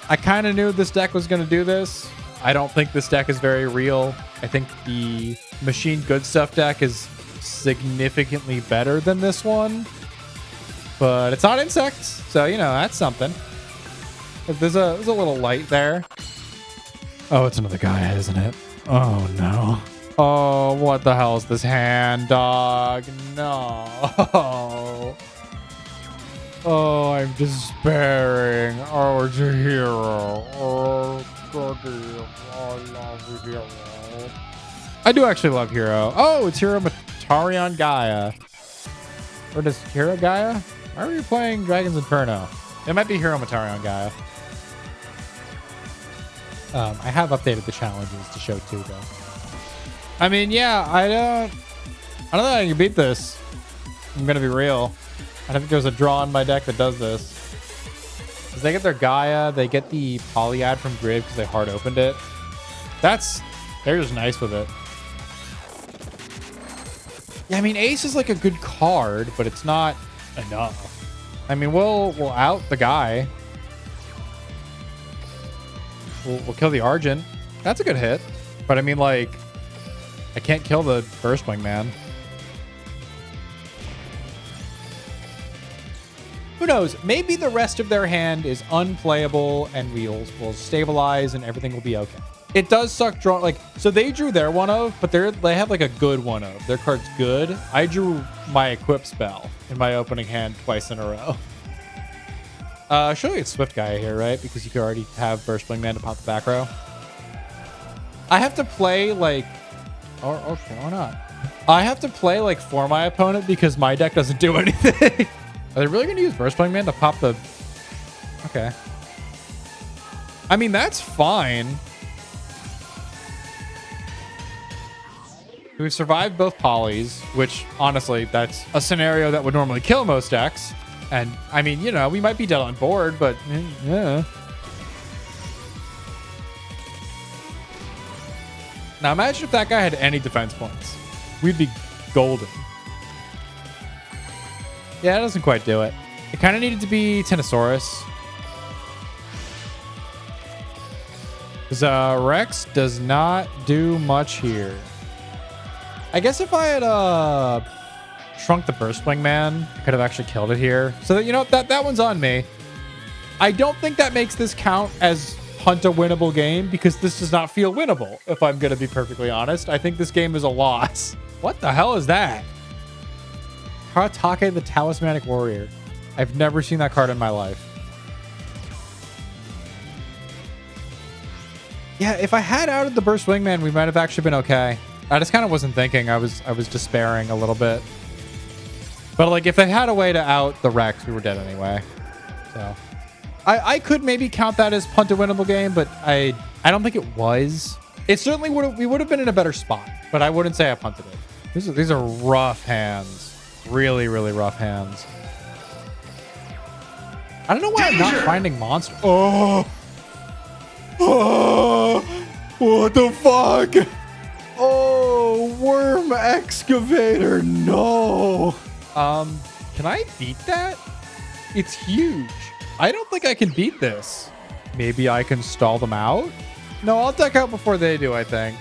I kind of knew this deck was going to do this. I don't think this deck is very real. I think the Machine Good Stuff deck is significantly better than this one. But it's not insects, so, you know, that's something. There's a little light there. Oh, it's another Gaia, isn't it? Oh, no. Oh, what the hell is this hand, dog? No. Oh, I'm despairing. Oh, it's a hero. Oh, goddamn. I love the hero. I do actually love Hero. Oh, it's Hero Matarion Gaia. Or does Hero Gaia? Why are you playing Dragon's Inferno? It might be Hero Matarion Gaia. I have updated the challenges to show too, though. I mean, yeah, I don't think I can beat this. I'm gonna be real. I don't think there's a draw in my deck that does this. Because they get their Gaia, they get the Polyad from Grid because they hard opened it. They're just nice with it. Yeah, I mean, Ace is like a good card, but it's not enough. I mean, we'll out the guy. We'll kill the Argent. That's a good hit. But I mean, like, I can't kill the Burstwing Man. Who knows? Maybe the rest of their hand is unplayable and we'll stabilize and everything will be okay. It does suck draw. Like, so they drew their one of, but they have like a good one of. Their card's good. I drew my equip spell in my opening hand twice in a row. Surely it's Swift Gaia here, right? Because you could already have Burstwing Man to pop the back row. I have to play like, or okay, why not? I have to play like for my opponent because my deck doesn't do anything. Are they really going to use Burstwing Man to pop the? Okay. I mean, that's fine. We've survived both polys, which honestly, that's a scenario that would normally kill most decks. And I mean, you know, we might be dead on board, but yeah. Now imagine if that guy had any defense points. We'd be golden. Yeah, it doesn't quite do it. It kind of needed to be Tenosaurus. Because Rex does not do much here. I guess if I had shrunk the Burstwing Man, I could have actually killed it here. So that, you know, that one's on me. I don't think that makes this count as Hunt a winnable game because this does not feel winnable, if I'm going to be perfectly honest. I think this game is a loss. What the hell is that? Haratake the Talismanic Warrior. I've never seen that card in my life. Yeah, if I had outed the Burstwing Man, we might have actually been okay. I just kind of wasn't thinking. I was despairing a little bit. But like if they had a way to out the Rex, we were dead anyway. So I could maybe count that as punt a winnable game, but I don't think it was. It certainly we would have been in a better spot, but I wouldn't say I punted it. These are rough hands. Really, really rough hands. I don't know why I'm not finding monsters. Oh, what the fuck? Oh, Worm Excavator, no. Can I beat that? It's huge. I don't think I can beat this. Maybe I can stall them out? No, I'll deck out before they do, I think.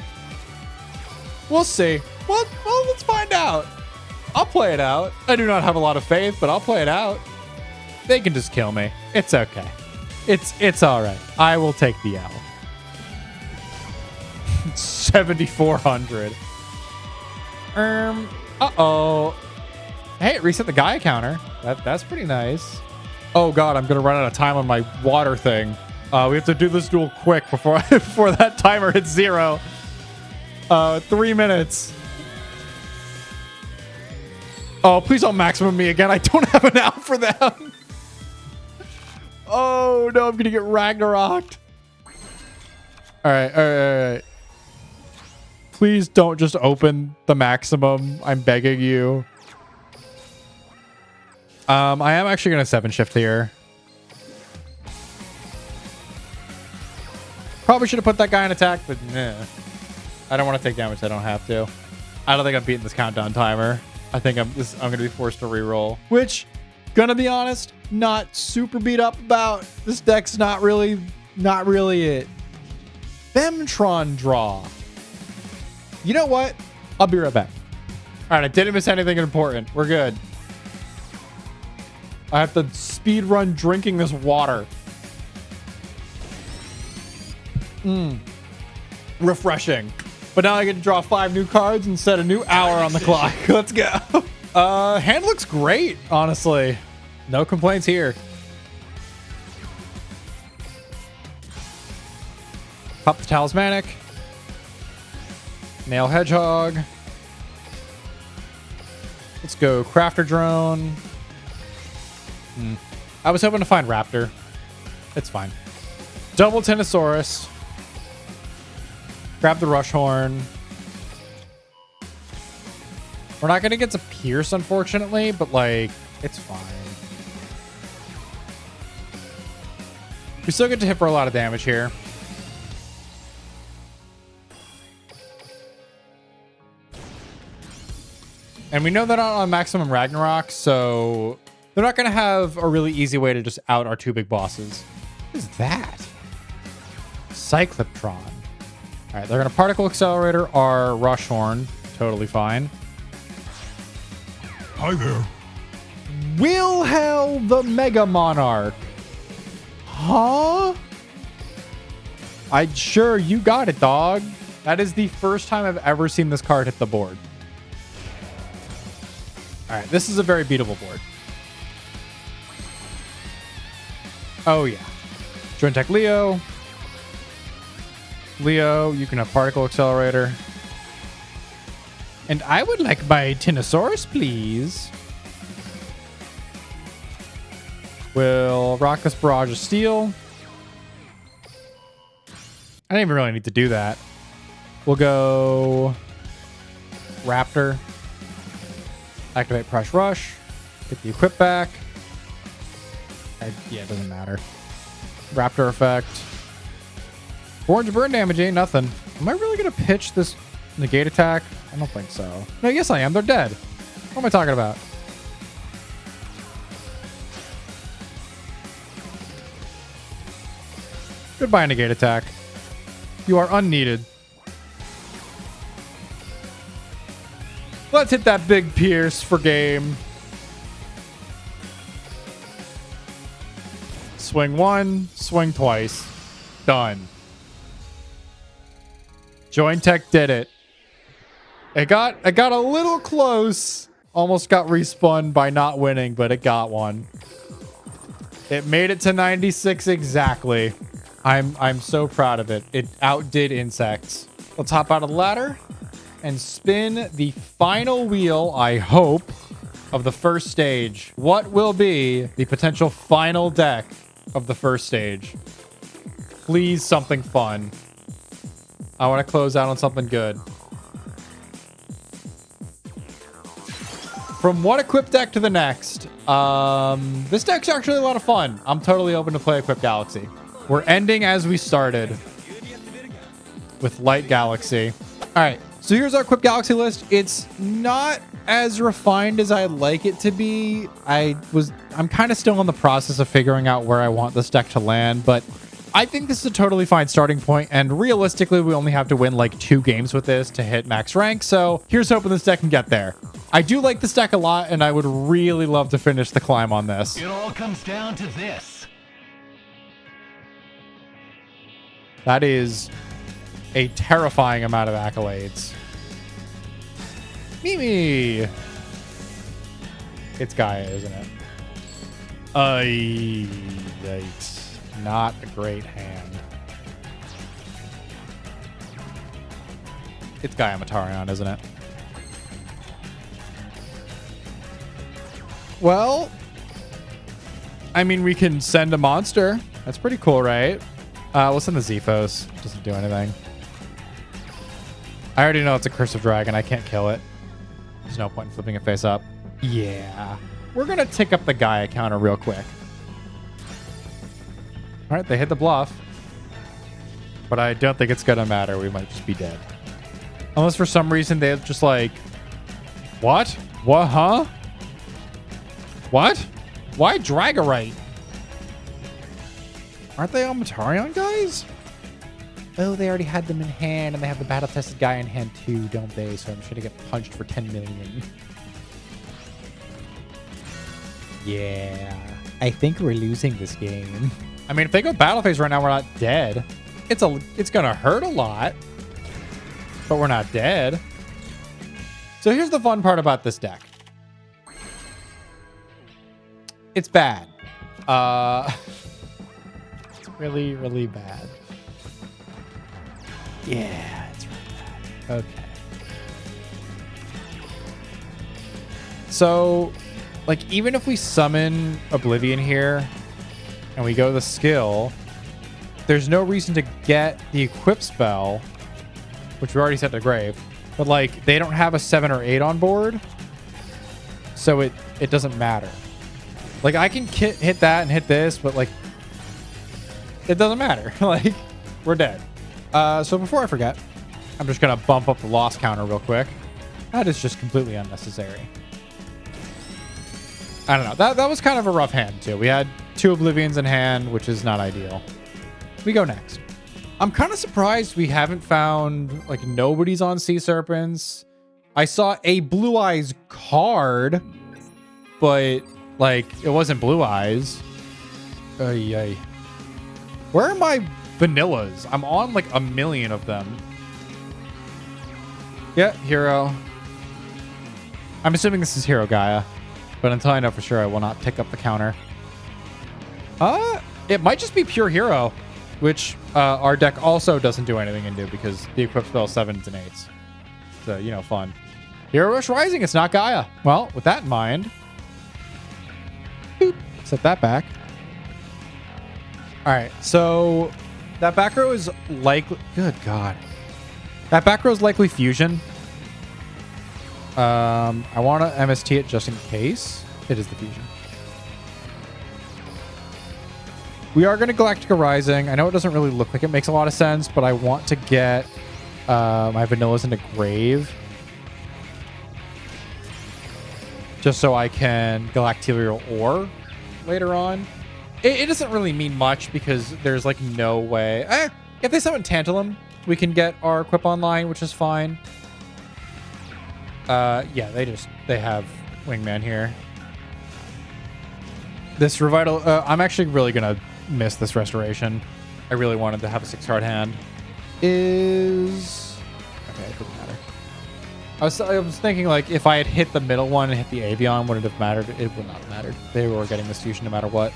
We'll see. Well, let's find out. I'll play it out. I do not have a lot of faith, but I'll play it out. They can just kill me. It's okay. It's all right. I will take the L. 7,400. Uh-oh. Hey, it reset the Gaia counter. That's pretty nice. Oh god, I'm gonna run out of time on my water thing. We have to do this duel quick before that timer hits 0. 3 minutes. Oh, please don't maximum me again. I don't have an out for them. Oh no, I'm gonna get Ragnaroked. All right. Please don't just open the maximum. I'm begging you. I am actually going to 7-shift here. Probably should have put that guy in attack, but nah. I don't want to take damage. I don't have to. I don't think I'm beating this countdown timer. I think I'm going to be forced to reroll, which, gonna be honest, not super beat up about. This deck's not really it. Femtron draw. You know what? I'll be right back. All right, I didn't miss anything important. We're good. I have to speed run drinking this water. Refreshing. But now I get to draw 5 new cards and set a new hour on the clock. Let's go. Hand looks great, honestly. No complaints here. Pop the Talismanic. Nail Hedgehog. Let's go Crafter Drone. I was hoping to find Raptor. It's fine. Double Tenosaurus. Grab the Rush Horn. We're not going to get to Pierce, unfortunately, but, like, it's fine. We still get to hit for a lot of damage here. And we know they're not on maximum Ragnarok, so they're not going to have a really easy way to just out our 2 big bosses. What is that? Cycloptron. All right, they're going to Particle Accelerator our Rush Horn. Totally fine. Hi there. Wilhel the Mega Monarch. Huh? Sure, you got it, dog. That is the first time I've ever seen this card hit the board. All right, this is a very beatable board. Oh, yeah. Joint Tech Leo. Leo, you can have Particle Accelerator. And I would like my Tenosaurus, please. We'll rock this Barrage of Steel. I didn't even really need to do that. We'll go Raptor. Activate Press Rush. Get the equip back. Yeah, it doesn't matter. Raptor effect. 400 burn damage ain't nothing. Am I really going to pitch this negate attack? I don't think so. No, yes I am. They're dead. What am I talking about? Goodbye, negate attack. You are unneeded. Let's hit that big Pierce for game. Swing 1, swing twice. Done. Joint Tech did it. It got a little close. Almost got respawned by not winning, but it got one. It made it to 96 exactly. I'm so proud of it. It outdid insects. Let's hop out of the ladder and spin the final wheel, I hope, of the first stage. What will be the potential final deck of the first stage? Please, something fun. I want to close out on something good. From one equipped deck to the next. This deck's actually a lot of fun. I'm totally open to play Equipped Galaxy. We're ending as we started with Light Galaxy. All right, so here's our Equipped Galaxy list. It's not as refined as I'd like it to be. I'm kind of still in the process of figuring out where I want this deck to land, but I think this is a totally fine starting point, and realistically, we only have to win like 2 games with this to hit max rank, so here's hoping this deck can get there. I do like this deck a lot, and I would really love to finish the climb on this. It all comes down to this. That is a terrifying amount of accolades. Mimi! It's Gaia, isn't it? Yikes. Not a great hand. It's Gaia Matarion, isn't it? Well, I mean, we can send a monster. That's pretty cool, right? We'll send the Zephos. Doesn't do anything. I already know it's a Curse of Dragon. I can't kill it. There's no point in flipping it face up. Yeah. We're going to tick up the Gaia counter real quick. All right, they hit the bluff. But I don't think it's going to matter. We might just be dead. Unless for some reason they're just like, what? What, huh? What? Why Dragorite? Aren't they on Matarion, guys? Oh, they already had them in hand, and they have the battle-tested guy in hand too, don't they? So I'm just gonna get punched for 10 million. Yeah, I think we're losing this game. I mean, if they go battle phase right now, we're not dead. It's gonna hurt a lot, but we're not dead. So here's the fun part about this deck. It's bad. It's really, really bad. Yeah, it's really bad. Okay. So, like, even if we summon Oblivion here and we go the skill, there's no reason to get the equip spell, which we already set to grave. But, like, they don't have a 7 or 8 on board, so it doesn't matter. Like, I can hit that and hit this, but, like, it doesn't matter. Like, we're dead. So before I forget, I'm just going to bump up the loss counter real quick. That is just completely unnecessary. I don't know. That was kind of a rough hand, too. We had 2 Oblivions in hand, which is not ideal. We go next. I'm kind of surprised we haven't found, like, nobody's on Sea Serpents. I saw a Blue Eyes card, but, like, it wasn't Blue Eyes. Yay. Where are my vanillas? I'm on, like, 1 million of them. Yeah, hero. I'm assuming this is hero Gaia, but until I know for sure, I will not pick up the counter. It might just be pure hero, which our deck also doesn't do anything into because the equip spell 7s and 8s. So, you know, fun. Hero Rush Rising, it's not Gaia. Well, with that in mind, boop, set that back. All right, so that back row is likely... Good God. That back row is likely Fusion. I want to MST it just in case. It is the Fusion. We are going to Galactica Rising. I know it doesn't really look like it makes a lot of sense, but I want to get my vanillas into grave. Just so I can Galacterial Ore later on. It doesn't really mean much because there's like no way. If they summon Tantalum, we can get our equip online, which is fine. Yeah, they have Wingman here. This Revital, I'm actually really going to miss this Restoration. I really wanted to have a 6-card hand. Okay, it doesn't matter. I was thinking, like, if I had hit the middle one and hit the Avion, would it have mattered? It would not have mattered. They were getting this fusion no matter what.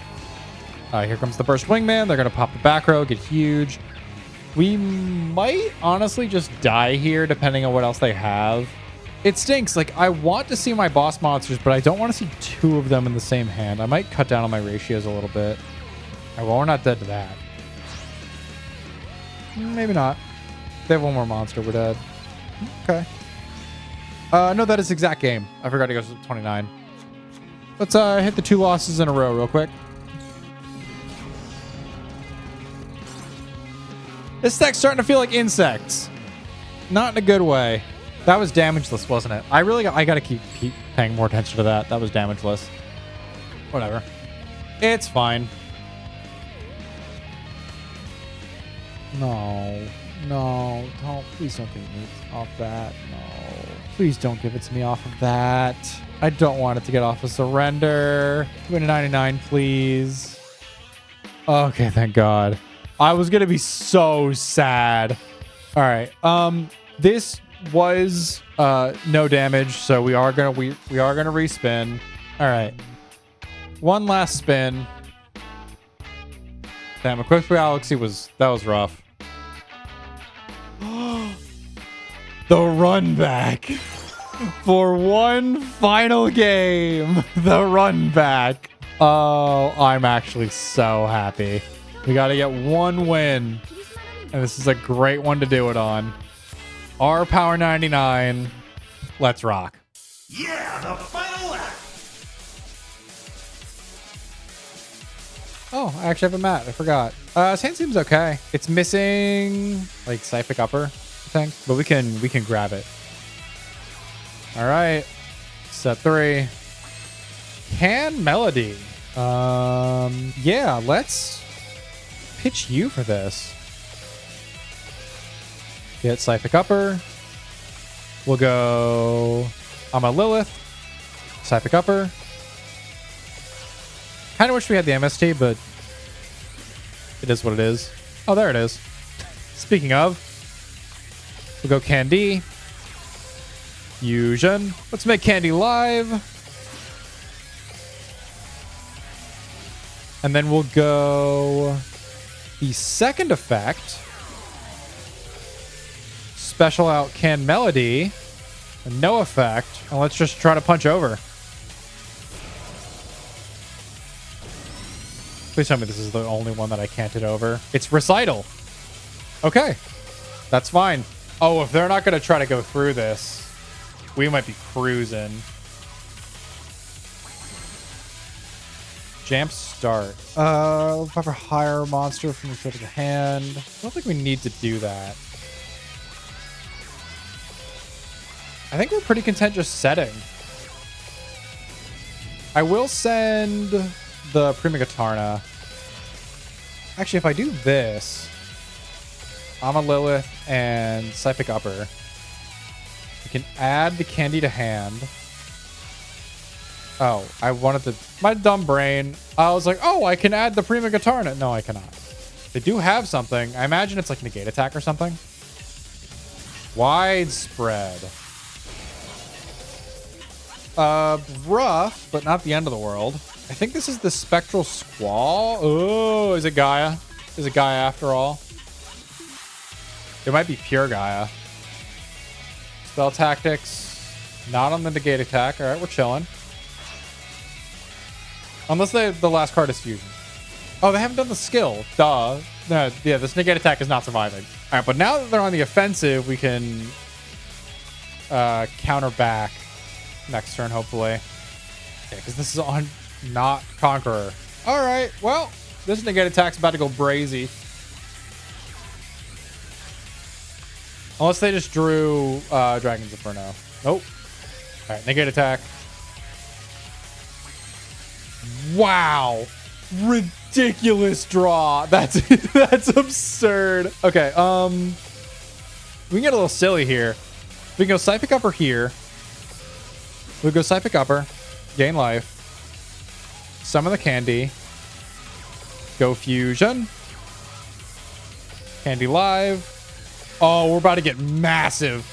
Here comes the Burst Wingman. They're going to pop the back row, get huge. We might honestly just die here, depending on what else they have. It stinks. Like, I want to see my boss monsters, but I don't want to see 2 of them in the same hand. I might cut down on my ratios a little bit. Well, we're not dead to that. Maybe not. They have 1 more monster. We're dead. Okay. No, that is exact game. I forgot to go to 29. Let's hit the 2 losses in a row real quick. This deck's starting to feel like insects. Not in a good way. That was damageless, wasn't it? I gotta keep paying more attention to that. That was damageless. Whatever. It's fine. No, please don't give me off that. No, please don't give it to me off of that. I don't want it to get off of surrender. Win a 99, please. Okay, thank God. I was gonna be so sad. All right, this was no damage, so we are gonna respin. All right, 1 last spin. Damn, Equipped Galaxy was rough. The run back for 1 final game. The run back. Oh, I'm actually so happy. We got to get 1 win, and this is a great one to do it on. Our Power 99. Let's rock. Yeah, the final act. Oh, I actually have a mat. I forgot. His hand seems okay. It's missing like Psychic Upper, I think, but we can grab it. All right, set 3. Can Melody? Yeah, let's pitch you for this. Get Psychic Upper. We'll go Ama Lilith. Psychic Upper. Kind of wish we had the MST, but it is what it is. Oh, there it is. Speaking of, we'll go Candy. Fusion. Let's make Candy live. And then we'll go the second effect. Special out Can Melody. No effect. And let's just try to punch over. Please tell me this is the only one that I can't hit over. It's Recital. Okay. That's fine. Oh, if they're not going to try to go through this, we might be cruising. Jump start. We'll have a higher monster from the critical hand. I don't think we need to do that. I think we're pretty content just setting. I will send the Prima Gatarna. Actually, if I do this, Ama Lilith and Psychic Upper, we can add the Candy to hand. Oh, I wanted to... My dumb brain. I was like, oh, I can add the Prima Gatarna. No, I cannot. They do have something. I imagine it's like negate attack or something. Widespread. Rough, but not the end of the world. I think this is the Spectral Squall. Oh, is it Gaia? Is it Gaia after all? It might be pure Gaia. Spell tactics. Not on the negate attack. All right, we're chilling. Unless the last card is fusion. Oh, they haven't done the skill. Duh. No, yeah, this negate attack is not surviving. All right, but now that they're on the offensive, we can counter back next turn, hopefully. Okay, because this is on not Conqueror. All right, well, this negate attack's about to go brazy. Unless they just drew Dragon's Inferno. Nope. All right, negate attack. Wow. Ridiculous draw. That's that's absurd. Okay, we can get a little silly here. We can go Psychic Upper here. We'll go Psychic Upper, gain life, summon the Candy, go Fusion, Candy live. Oh, we're about to get massive.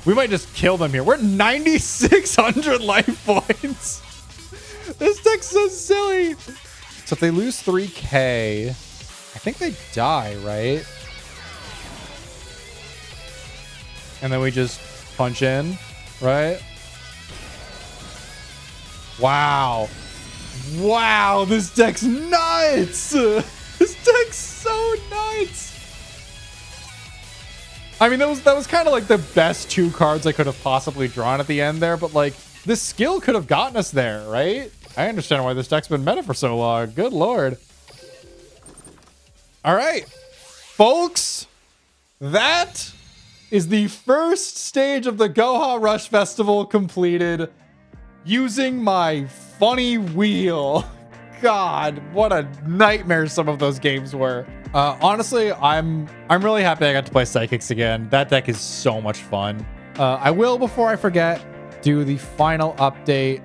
We might just kill them here. We're at 9,600 life points. This deck's so silly. So if they lose 3k, I think they die, right? And then we just punch in, right? Wow. Wow, this deck's nuts. This deck's so nuts. I mean, that was kind of like the best two cards I could have possibly drawn at the end there, but like this skill could have gotten us there, right? I understand why this deck's been meta for so long. Good lord. All right, folks, that is the first stage of the Goha Rush Festival completed using my funny wheel. God, what a nightmare some of those games were. Honestly, I'm really happy I got to play Psychics again. That deck is so much fun. I will, before I forget, do the final update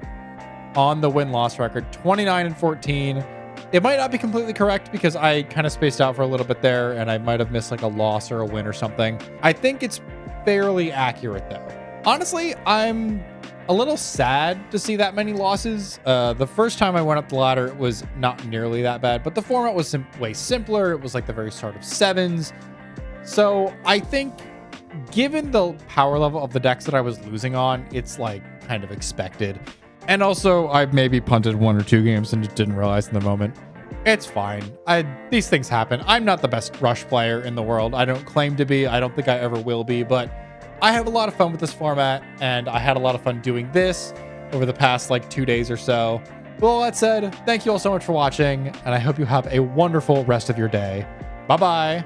on the win-loss record, 29-14. It might not be completely correct because I kind of spaced out for a little bit there and I might have missed like a loss or a win or something. I think it's fairly accurate though. Honestly, I'm a little sad to see that many losses. The first time I went up the ladder, it was not nearly that bad, but the format was way simpler. It was like the very start of sevens. So I think given the power level of the decks that I was losing on, it's like kind of expected. And also I maybe punted one or two games and just didn't realize in the moment. It's fine. These things happen. I'm not the best Rush player in the world. I don't claim to be. I don't think I ever will be, but I have a lot of fun with this format, and I had a lot of fun doing this over the past like 2 days or so. With all that said, thank you all so much for watching, and I hope you have a wonderful rest of your day. Bye-bye.